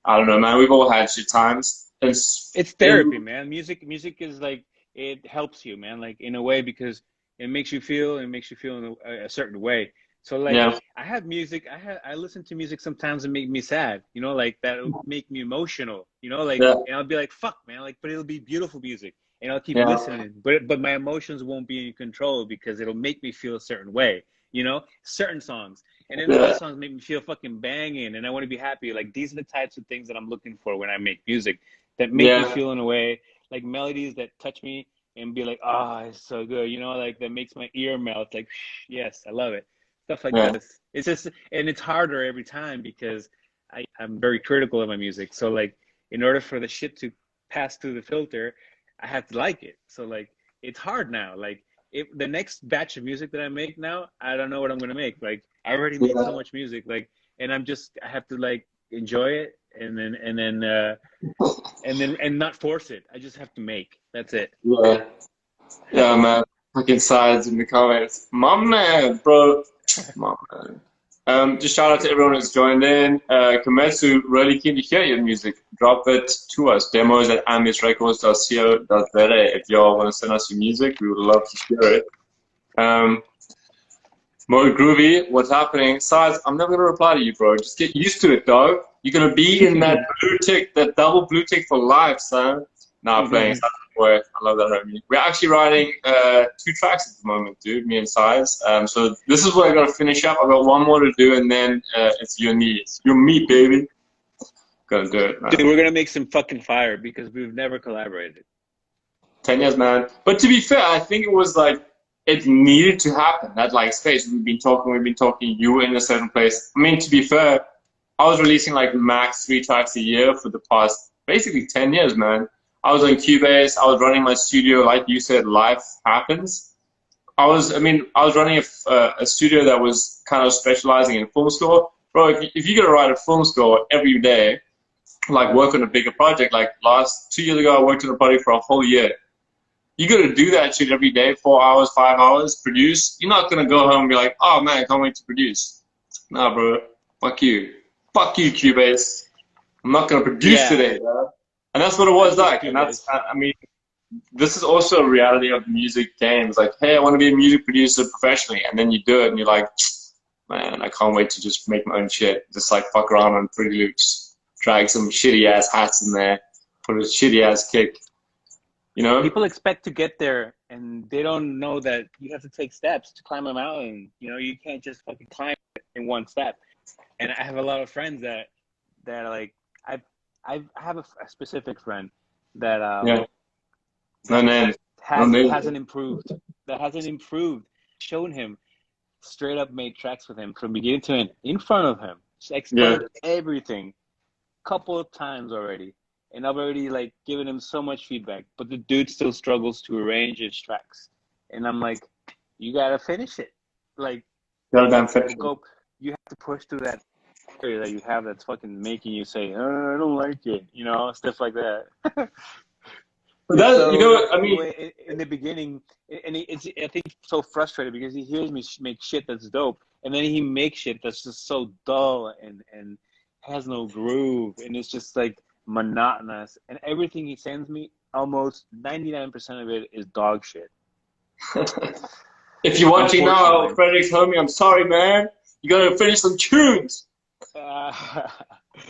Speaker 1: I don't know, man, we've all had shit times.
Speaker 2: It's therapy, man. Music is like, it helps you, man, like, in a way, because It makes you feel, and it makes you feel in a certain way. So like
Speaker 1: Yeah.
Speaker 2: I have music, I listen to music sometimes and make me sad, you know, like that'll make me emotional, you know, like,
Speaker 1: Yeah.
Speaker 2: and I'll be like, fuck, man, like, but it'll be beautiful music, and I'll keep
Speaker 1: Yeah.
Speaker 2: listening, but my emotions won't be in control because it'll make me feel a certain way, you know, certain songs, and then other
Speaker 1: Yeah.
Speaker 2: songs make me feel fucking banging, and I want to be happy. Like these are the types of things that I'm looking for when I make music, that make me
Speaker 1: Yeah.
Speaker 2: feel in a way, like melodies that touch me and be like, oh, it's so good, you know, like that makes my ear melt, like, yes, I love it. Stuff like
Speaker 1: Yeah.
Speaker 2: that. It's just, and it's harder every time because I'm very critical of my music. So like, in order for the shit to pass through the filter, I have to like it. So like, it's hard now. Like, if the next batch of music that I make now, I don't know what I'm gonna make. Like, I already made so
Speaker 1: Yeah.
Speaker 2: much music. Like, and I have to like enjoy it, and not force it. I just have to make. That's it.
Speaker 1: Yeah. Yeah, man. Fucking sides in the comments. My man, bro. My man. Just shout out to everyone who's joined in. Kometsu, really keen to hear your music. Drop it to us. Demos at ambiousrecords.co.za. If y'all want to send us your music, we would love to hear it. Mo Groovy, what's happening? Size, I'm never gonna reply to you, bro. Just get used to it, dog. You're gonna be in that blue tick, that double blue tick for life, son. Nah, playing. Boy, I love that, homie. We're actually writing 2 tracks at the moment, dude. Me and Size. So this is what I gotta finish up. I got one more to do, and then it's your knees, your meat, baby. Gonna do it, man.
Speaker 2: Dude, we're gonna make some fucking fire because we've never collaborated.
Speaker 1: 10 years, man. But to be fair, I think it was like it needed to happen. That like space we've been talking. You were in a certain place. I mean, to be fair, I was releasing like max 3 tracks a year for the past basically 10 years, man. I was on Cubase. I was running my studio, like you said, life happens. I was running a studio that was kind of specializing in film score. Bro, if you're gonna write a film score every day, like work on a bigger project, like 2 years ago, I worked on a project for a whole year. You got to do that shit every day, 4 hours, 5 hours, produce. You're not going to go home and be like, oh man, I can't wait to produce. Nah, bro. Fuck you. Fuck you, Cubase. I'm not going to produce today, bro. And that's what it was like. And that's, I mean, this is also a reality of music games. Like, hey, I want to be a music producer professionally. And then you do it and you're like, man, I can't wait to just make my own shit. Just like fuck around on Pretty Loops. Drag some shitty ass hats in there. Put a shitty ass kick. You know?
Speaker 2: People expect to get there, and they don't know that you have to take steps to climb a mountain. You know, you can't just fucking climb it in one step. And I have a lot of friends that like I have a specific friend that hasn't improved. That hasn't improved. Shown him straight up made tracks with him from beginning to end in front of him. Just explained everything, couple of times already. And I've already like given him so much feedback, but the dude still struggles to arrange his tracks. And I'm like, you gotta finish it. Like, you have to push through that area that you have that's fucking making you say, oh, I don't like it, you know, stuff like that.
Speaker 1: But that, you know, I mean,
Speaker 2: in the beginning, and it's I think so frustrated because he hears me make shit that's dope, and then he makes shit that's just so dull and has no groove, and it's just like monotonous, and everything he sends me, almost 99% of it is dog shit.
Speaker 1: If you're watching now, Frederick's homie, I'm sorry, man. You gotta finish some tunes.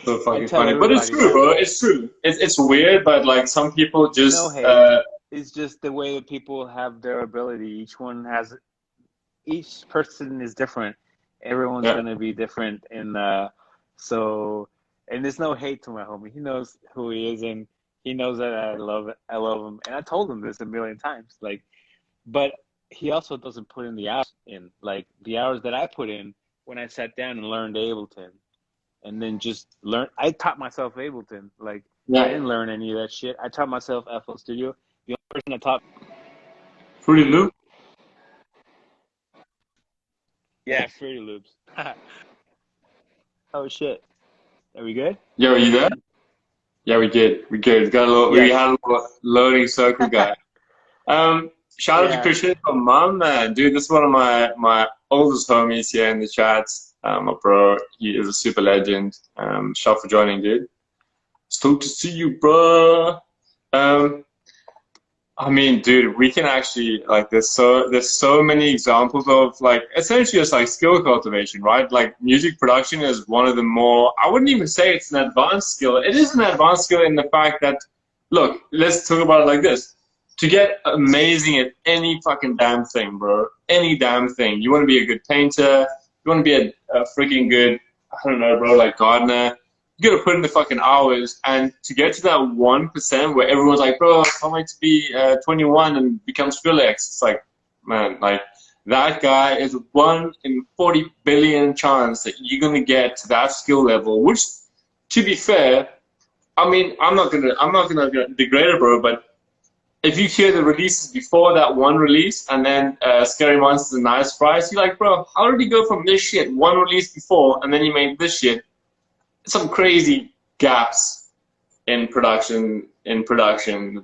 Speaker 1: So fucking funny, but it's true, bro. It's true. It's weird, but like some people just.
Speaker 2: No hate. It's just the way that people have their ability. Each person is different. Everyone's gonna be different, and and there's no hate to my homie. He knows who he is, and he knows that I love him. And I told him this a million times. Like, but he also doesn't put in the hours like the hours that I put in when I sat down and learned Ableton, and then just learn. I taught myself Ableton. Like, I didn't learn any of that shit. I taught myself FL Studio. The only person I taught.
Speaker 1: Fruity Loop.
Speaker 2: Yeah, Fruity Loops. Oh shit. Are we good?
Speaker 1: Yeah, are you there? Yeah, we did. We good. Got a little. We had a little loading circle guy. Shout out to Christian, my mom, man. Dude, this is one of my oldest homies here in the chat. My bro, he is a super legend. Shout for joining, dude. Stoked to see you, bro. I mean, dude, we can actually like there's so many examples of like essentially it's like skill cultivation, right? Like music production is one of the more I wouldn't even say it's an advanced skill. It is an advanced skill in the fact that look, let's talk about it like this. To get amazing at any fucking damn thing, bro. Any damn thing. You want to be a good painter, you want to be a freaking good, I don't know, bro, like gardener you gotta put in the fucking hours, and to get to that 1% where everyone's like, bro, I can't wait to be 21 and become Skrillex. It's like, man, like that guy is 1 in 40 billion chance that you're gonna get to that skill level. Which, to be fair, I mean, I'm not gonna degrade it, bro. But if you hear the releases before that one release, and then Scary Monsters and Nice Fries, you're like, bro, how did you go from this shit one release before, and then you made this shit? Some crazy gaps in production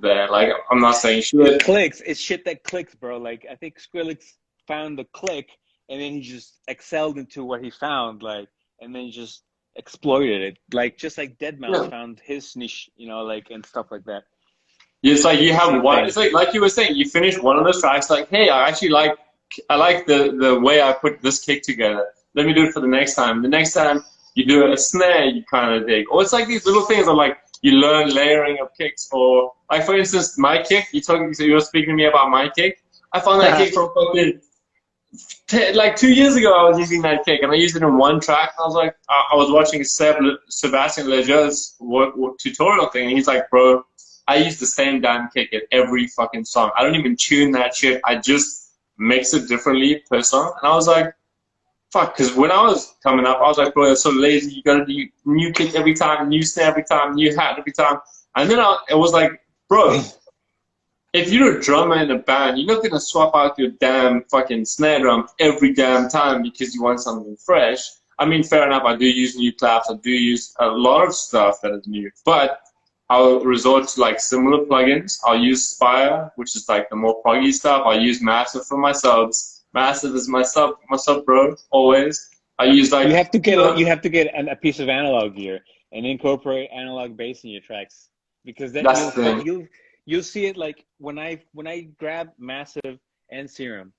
Speaker 1: there. Like I'm not saying
Speaker 2: It
Speaker 1: shit.
Speaker 2: clicks. It's shit that clicks, bro. Like I think Skrillex found the click, and then he just excelled into what he found, like, and then just exploited it, like just like Dead Mouse
Speaker 1: Yeah.
Speaker 2: found his niche, like and stuff like that.
Speaker 1: It's like you have
Speaker 2: Same
Speaker 1: one.
Speaker 2: thing.
Speaker 1: It's like you were saying. You finish one of those tracks. Like, hey, I like the way I put this kick together. Let me do it for the next time. The next time you do a snare, you kind of dig. Or it's like these little things of like you learn layering of kicks. Or like for instance, my kick. So you were speaking to me about my kick. I found that kick from fucking like 2 years ago. I was using that kick and I used it in one track. And I was like, I was watching Sebastian Leger's tutorial thing, and he's like, bro, I use the same damn kick at every fucking song. I don't even tune that shit. I just mix it differently per song. And I was like, fuck, because when I was coming up, I was like, bro, you're so lazy. You gotta do new kick every time, new snare every time, new hat every time. And then it was like, bro, if you're a drummer in a band, you're not gonna swap out your damn fucking snare drum every damn time because you want something fresh. I mean, fair enough. I do use new claps. I do use a lot of stuff that is new, but I'll resort to like similar plugins. I'll use Spire, which is like the more proggy stuff. I'll use Massive for my subs. Massive is my sub bro, always. I use
Speaker 2: You
Speaker 1: like,
Speaker 2: have to
Speaker 1: you
Speaker 2: get
Speaker 1: know,
Speaker 2: you have to get a piece of analog gear and incorporate analog bass in your tracks, because then
Speaker 1: that's the thing.
Speaker 2: you'll see it, like when I grab Massive and Serum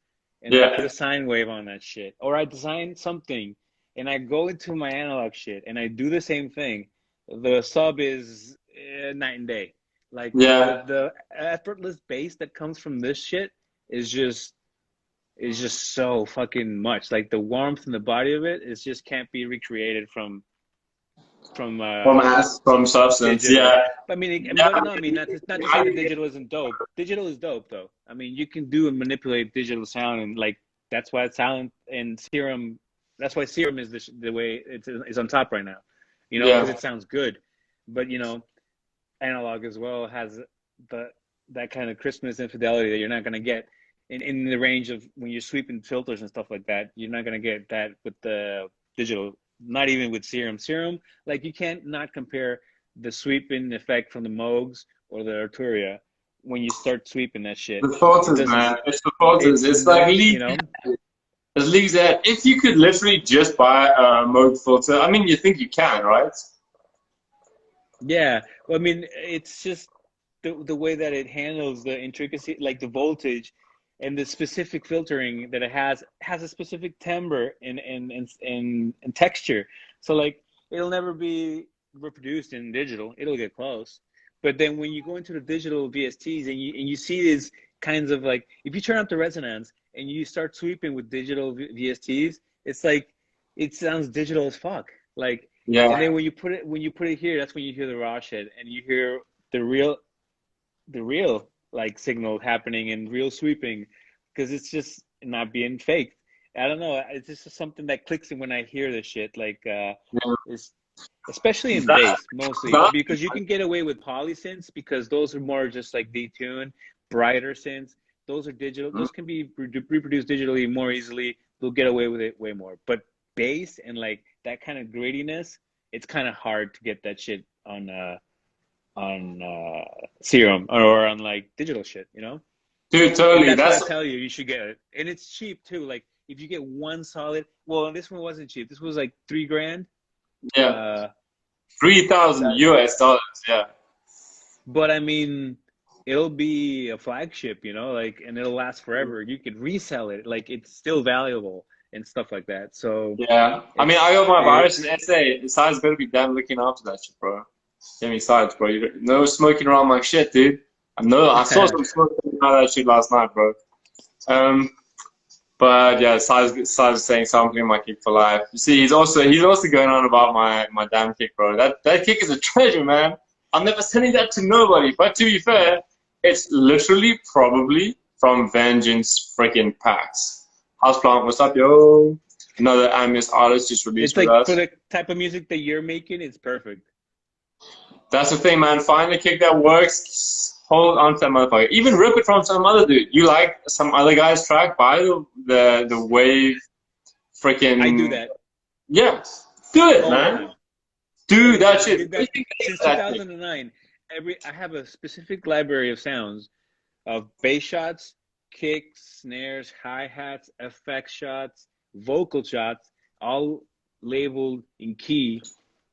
Speaker 2: and I put
Speaker 1: Yeah,
Speaker 2: a sine wave on that shit, or I design something and I go into my analog shit and I do the same thing. The sub is night and day. Like
Speaker 1: yeah.
Speaker 2: the effortless bass that comes from this shit is just is just so fucking much. Like the warmth and the body of it is just can't be recreated from
Speaker 1: From Substance,
Speaker 2: digital.
Speaker 1: yeah.
Speaker 2: But I mean,
Speaker 1: Yeah,
Speaker 2: but no, I mean not to say that digital isn't dope. Digital is dope though. I mean, you can do and manipulate digital sound, and like that's why Silent and Serum. That's why Serum is the way it's on top right now. Because
Speaker 1: yeah.
Speaker 2: it sounds good. But analog as well has the that kind of crispness and fidelity that you're not gonna get in the range of when you're sweeping filters and stuff like that. You're not gonna get that with the digital, not even with Serum. Serum, like you can't not compare the sweeping effect from the Moogs or the Arturia when you start sweeping that shit.
Speaker 1: The
Speaker 2: It
Speaker 1: photos,
Speaker 2: doesn't.
Speaker 1: man. It's the photos.
Speaker 2: It's
Speaker 1: It's like
Speaker 2: you
Speaker 1: league.
Speaker 2: know.
Speaker 1: It's leagues that if you could literally just buy a mode filter, I mean, you think you can, right?
Speaker 2: Yeah. Well, I mean, it's just the way that it handles the intricacy, like the voltage and the specific filtering that it has a specific timbre and texture. So like it'll never be reproduced in digital. It'll get close. But then when you go into the digital VSTs and you see these kinds of, like, if you turn up the resonance and you start sweeping with digital VSTs, it's like it sounds digital as fuck. Like, and
Speaker 1: Yeah.
Speaker 2: then when you put it here, that's when you hear the raw shit and you hear the real like signal happening and real sweeping, because it's just not being faked. I don't know. It's just something that clicks in when I hear this shit. Like,
Speaker 1: Yeah.
Speaker 2: it's especially in
Speaker 1: That,
Speaker 2: bass mostly,
Speaker 1: that,
Speaker 2: because you can get away with polysynths because those are more just like detuned, brighter synths. Those are digital. Those can be reproduced digitally more easily. They'll get away with it way more. But bass and like that kind of grittiness, it's kind of hard to get that shit on Serum or on like digital shit.
Speaker 1: dude,
Speaker 2: And
Speaker 1: totally.
Speaker 2: that's why I
Speaker 1: That's
Speaker 2: tell you should get it. And it's cheap too. Like if you get one solid, well, this one wasn't cheap. This was like 3 grand.
Speaker 1: yeah.
Speaker 2: Uh,
Speaker 1: 3,000
Speaker 2: that,
Speaker 1: US dollars. Yeah.
Speaker 2: but I mean, it'll be a flagship, you know, like, and it'll last forever. You could resell it, like it's still valuable and stuff like that. So
Speaker 1: Yeah. I mean, I got my virus and essay. The side's better be damn looking after that shit, bro. Give me sides, bro. No smoking around my shit, dude. I know. I saw some smoke coming out of that shit last night, bro. Um, but yeah, size saying sampling my kick for life. You see, he's also going on about my damn kick, bro. That kick is a treasure, man. I'm never sending that to nobody. But to be fair, it's literally probably from Vengeance freaking packs. Houseplant, what's up, yo? Another Ambious artist just released
Speaker 2: it's
Speaker 1: with
Speaker 2: like for
Speaker 1: us.
Speaker 2: the type of music that you're making, it's perfect.
Speaker 1: That's the thing, man. Find a kick that works. Hold on to that motherfucker. Even rip it from some other dude. You like some other guy's track? Buy the wave freaking.
Speaker 2: I do that
Speaker 1: Yeah. Do it,
Speaker 2: all the
Speaker 1: man.
Speaker 2: time.
Speaker 1: Do
Speaker 2: All the
Speaker 1: that
Speaker 2: time. I
Speaker 1: shit.
Speaker 2: did that since 2009. I have a specific library of sounds of bass shots, kicks, snares, hi-hats, effect shots, vocal shots, all labeled in key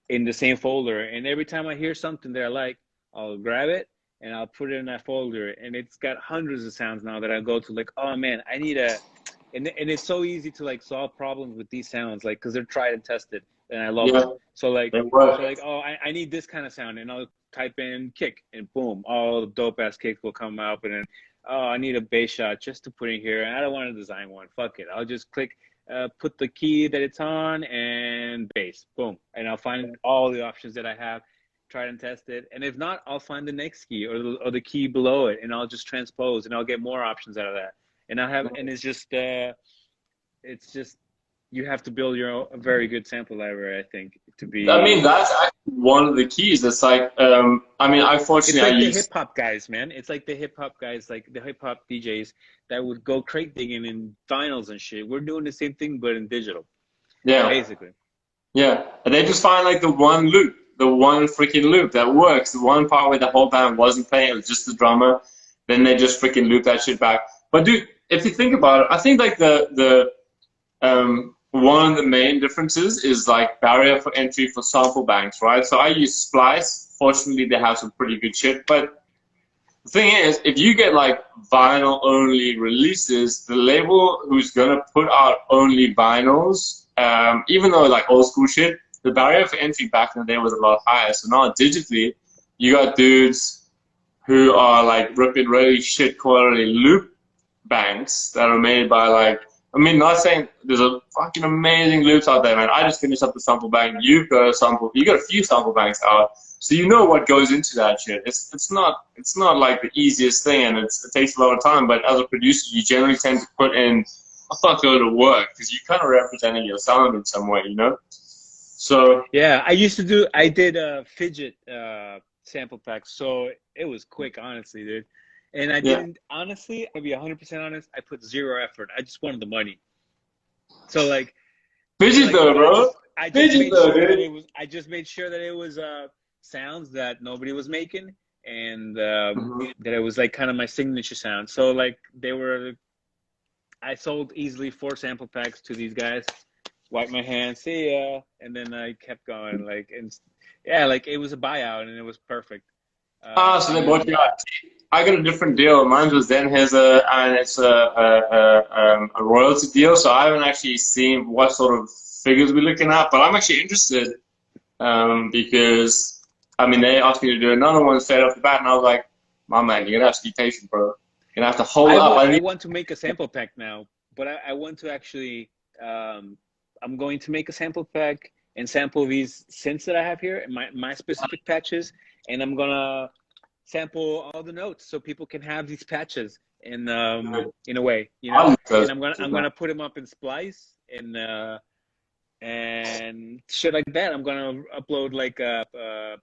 Speaker 2: in the same folder. And every time I hear something that I like, I'll grab it and I'll put it in that folder. And it's got hundreds of sounds now that I go to, like, oh man, I need a, and it's so easy to like solve problems with these sounds, like, because they're tried and tested and I love
Speaker 1: Yeah,
Speaker 2: them. So like,
Speaker 1: it works.
Speaker 2: oh, I need this kind of sound, and I'll type in kick, and boom, all the dope ass kicks will come up. And then, oh, I need a bass shot just to put in here, and I don't want to design one. Fuck it, I'll just click, put the key that it's on, and bass, boom, and I'll find all the options that I have, try and test it, and if not, I'll find the next key or the key below it, and I'll just transpose, and I'll get more options out of that. And it's just you have to build a very good sample library, I think, to
Speaker 1: I mean,
Speaker 2: be.
Speaker 1: that's actually one of the keys. It's like, I mean,
Speaker 2: It's
Speaker 1: unfortunately, I
Speaker 2: like the
Speaker 1: use.
Speaker 2: hip hop guys, man. It's like the hip hop guys, like the hip hop DJs that would go crate digging in vinyls and shit. We're doing the same thing, but in digital,
Speaker 1: Yeah,
Speaker 2: basically.
Speaker 1: yeah. And they just find like the one loop, the one freaking loop that works, the one part where the whole band wasn't playing, it was just the drummer. Then they just freaking loop that shit back. But dude, if you think about it, I think like one of the main differences is like barrier for entry for sample banks, right? So I use Splice. Fortunately, they have some pretty good shit. But the thing is, if you get like vinyl only releases, the label who's gonna put out only vinyls, even though like old school shit, the barrier for entry back in the day was a lot higher. So now digitally, you got dudes who are like ripping really shit quality loop banks that are made by like, I mean, not saying there's a fucking amazing loops out there, man. I just finished up the sample bank. You got a few sample banks out, so you know what goes into that shit. It's not like the easiest thing, and it takes a lot of time. But as a producer, you generally tend to put in a fuckload of work because you're kind of representing your sound in some way, you know. So
Speaker 2: Yeah, I did a fidget sample pack, so it was quick, honestly, dude. And I
Speaker 1: yeah,
Speaker 2: didn't, honestly, I'll be 100% honest, I put zero effort. I just wanted the money. So
Speaker 1: fidget though, bro.
Speaker 2: I just
Speaker 1: Fidget
Speaker 2: made
Speaker 1: though,
Speaker 2: sure that
Speaker 1: dude.
Speaker 2: it was sounds that nobody was making, and
Speaker 1: Mhm.
Speaker 2: that it was like kind of my signature sound. So like I sold easily 4 sample packs to these guys, wiped my hands, see ya, and then I kept going, like, and yeah, like it was a buyout and it was perfect.
Speaker 1: Ah, so
Speaker 2: And
Speaker 1: they bought you
Speaker 2: then
Speaker 1: out. I got a different deal. Mine was then and it's a royalty deal. So I haven't actually seen what sort of figures we're looking at, but I'm actually interested because I mean they asked me to do another one straight off the bat, and I was like, my man, you're gonna have to be patient, bro. You're gonna have to hold up. I
Speaker 2: I
Speaker 1: need.
Speaker 2: want to make a sample pack now, but I want to actually, I'm going to make a sample pack and sample these synths that I have here, my specific patches, and I'm gonna sample all the notes so people can have these patches in a way, you
Speaker 1: I
Speaker 2: know.
Speaker 1: like
Speaker 2: And
Speaker 1: those,
Speaker 2: I'm
Speaker 1: man.
Speaker 2: gonna put them up in Splice and shit like that. I'm gonna upload like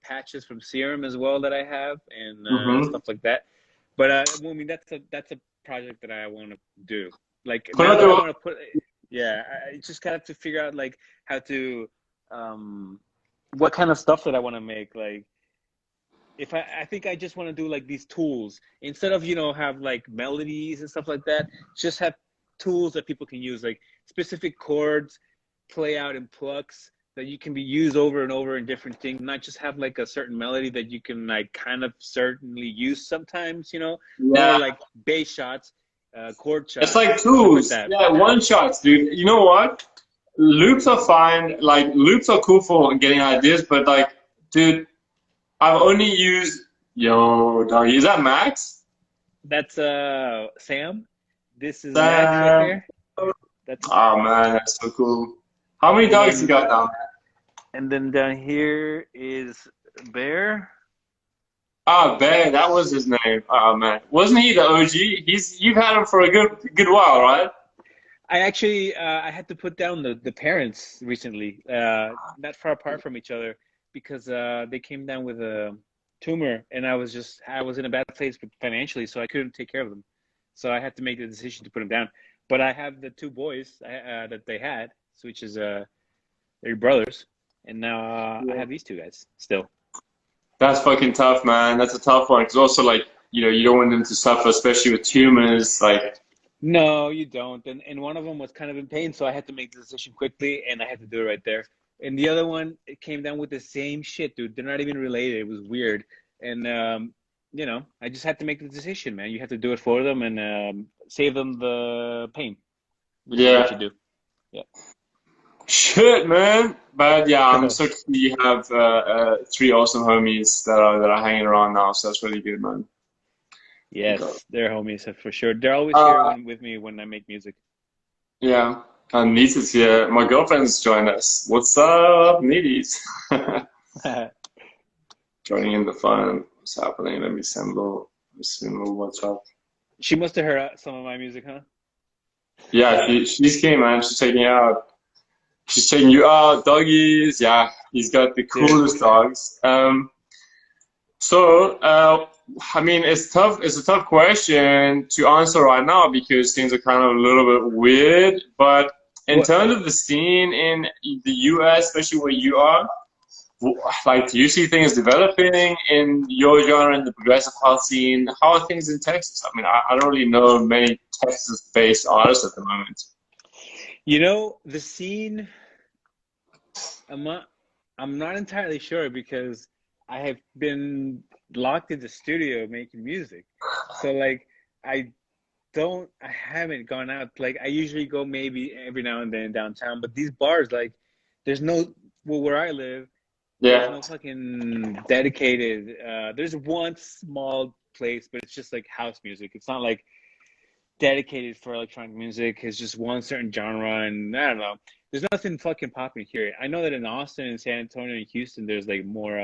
Speaker 2: patches from Serum as well that I have, and
Speaker 1: Mm-hmm.
Speaker 2: stuff like that. But I mean, that's a project that I want to do. Like
Speaker 1: Put
Speaker 2: now
Speaker 1: out
Speaker 2: that I
Speaker 1: your.
Speaker 2: want to put, yeah, I just got to figure out like how to, um, what kind of stuff that I want to make. Like if I think I just want to do like these tools instead of, have like melodies and stuff like that. Just have tools that people can use, like specific chords, play out in plucks, that you can be used over and over in different things, not just have like a certain melody that you can like kind of certainly use sometimes, you know, more
Speaker 1: Yeah.
Speaker 2: like bass shots, chord
Speaker 1: It's
Speaker 2: shots,
Speaker 1: like
Speaker 2: stuff like
Speaker 1: tools.
Speaker 2: that.
Speaker 1: Yeah, one shots, dude. You know what? Loops are fine. Like loops are cool for getting ideas, but like, dude, I've only used yo, doggy. Is that Max?
Speaker 2: That's Sam. This is Max right
Speaker 1: Damn.
Speaker 2: there. That's
Speaker 1: Oh man, that's so cool. How many
Speaker 2: and
Speaker 1: dogs you
Speaker 2: then
Speaker 1: got now?
Speaker 2: down here is Bear.
Speaker 1: Ah, Ben, that was his name. Oh man, wasn't he the OG? You've had him for a good while, right?
Speaker 2: I actually I had to put down the parents recently, not far apart from each other, because they came down with a tumor, and I was in a bad place financially, so I couldn't take care of them. So I had to make the decision to put them down. But I have the two boys that they had, which is they're brothers, and now I have these two guys still.
Speaker 1: That's fucking tough, man. That's a tough one. Because also, like, you don't want them to suffer, especially with tumors. Like,
Speaker 2: No, you don't. And one of them was kind of in pain, so I had to make the decision quickly, and I had to do it right there. And the other one, it came down with the same shit, dude. They're not even related. It was weird. And you know, I just had to make the decision, man. You have to do it for them and save them the pain, which is what you
Speaker 1: yeah,
Speaker 2: do. Yeah.
Speaker 1: shit, man. But yeah, I'm so happy you have three awesome homies that are hanging around now. So that's really good, man. Okay.
Speaker 2: Yes, they're homies for sure. They're always here
Speaker 1: Uh,
Speaker 2: with me when I make music.
Speaker 1: yeah, and Needs here. My girlfriend's joined us. What's up, Needies? Joining in the fun. What's happening? Let me send a little WhatsApp.
Speaker 2: She must have heard some of my music, huh?
Speaker 1: Yeah, she's keen, man. She's taking you out, doggies. Yeah, he's got the
Speaker 2: Dude.
Speaker 1: coolest dogs. So, I mean, it's tough. It's a tough question to answer right now because things are kind of a little bit weird. But in
Speaker 2: What?
Speaker 1: terms of the scene in the US, especially where you are, like, do you see things developing in your genre in the progressive house scene? How are things in Texas? I mean, I don't really know many Texas-based artists at the moment.
Speaker 2: You know, the scene, I'm not, I'm not entirely sure because I have been locked in the studio making music. So like I I haven't gone out. Like I usually go maybe every now and then downtown, but these bars, like there's no, well, where I live, there's
Speaker 1: Yeah,
Speaker 2: no fucking dedicated, there's one small place, but it's just like house music. It's not like dedicated for electronic music. It's just one certain genre, and I don't know. There's nothing fucking popping here. I know that in Austin and San Antonio and Houston, there's like more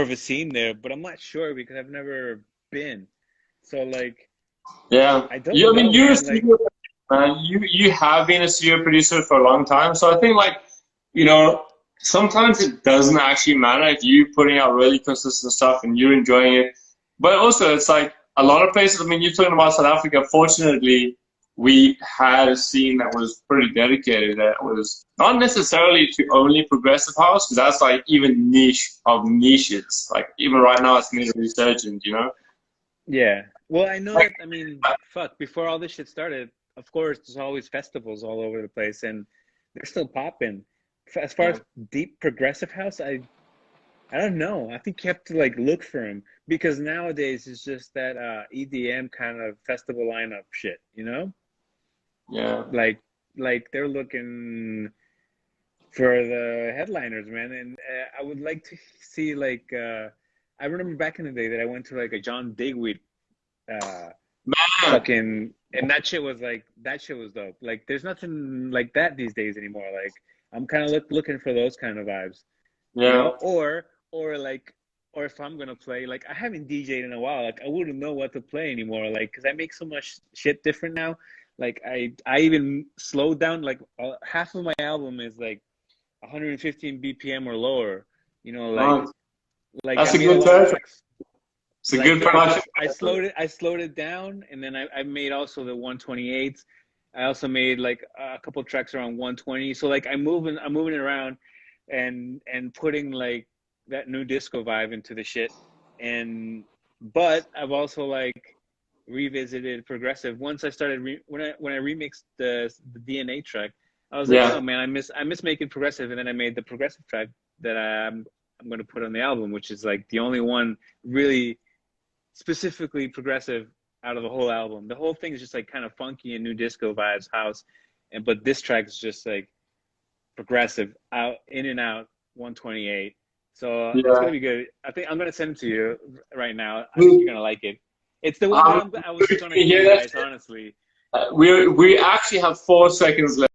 Speaker 2: of a scene there, but I'm not sure because I've never been. So like,
Speaker 1: yeah.
Speaker 2: I don't
Speaker 1: You, I mean,
Speaker 2: know,
Speaker 1: you're a
Speaker 2: man. Like,
Speaker 1: studio you have been a studio producer for a long time, so I think like you know sometimes it doesn't actually matter if you're putting out really consistent stuff and you're enjoying it, but also it's like a lot of places. I mean, you're talking about South Africa. Fortunately, we had a scene that was pretty dedicated. That was not necessarily to only progressive house, because that's like even niche of niches. Like even right now, it's made a resurgent. You know?
Speaker 2: yeah. Well, I know that. I mean, fuck. Before all this shit started, of course, there's always festivals all over the place, and they're still popping. As far
Speaker 1: Yeah.
Speaker 2: as deep progressive house, I don't know. I think you have to like look for them because nowadays it's just that EDM kind of festival lineup shit, you know?
Speaker 1: Yeah.
Speaker 2: Like they're looking for the headliners, man. And I would like to see like I remember back in the day that I went to like a John Digweed uh
Speaker 1: Man.
Speaker 2: fucking, and that shit was dope. Like there's nothing like that these days anymore. Like I'm kind of looking for those kind of vibes, you
Speaker 1: Yeah.
Speaker 2: know? Or like or if I'm gonna play, like I haven't DJed in a while. Like I wouldn't know what to play anymore. Like because I make so much shit different now. Like I even slowed down. Like half of my album is like 115 BPM or lower. You know,
Speaker 1: Nice.
Speaker 2: like I
Speaker 1: That's a
Speaker 2: made a
Speaker 1: good
Speaker 2: lot of
Speaker 1: territory.
Speaker 2: tracks.
Speaker 1: It's a good production.
Speaker 2: I slowed it down, and then I made also the 128s. I also made like a couple tracks around 120. So like I'm moving it around, and putting like that new disco vibe into the shit. And but I've also like revisited progressive once I started when I remixed the DNA track. I was like,
Speaker 1: Yeah.
Speaker 2: oh man, I miss making progressive, and then I made the progressive track that I'm going to put on the album, which is like the only one really specifically progressive out of the whole album. The whole thing is just like kind of funky and new disco vibes, house, but this track is just like progressive, out in and out, 128. So it's
Speaker 1: Yeah.
Speaker 2: gonna be good. I think I'm gonna send it to you right now. I think
Speaker 1: We,
Speaker 2: you're gonna like it. It's the one
Speaker 1: um,
Speaker 2: that I was
Speaker 1: can
Speaker 2: gonna
Speaker 1: you
Speaker 2: give
Speaker 1: hear
Speaker 2: you
Speaker 1: that?
Speaker 2: guys, honestly.
Speaker 1: We actually have 4 seconds left.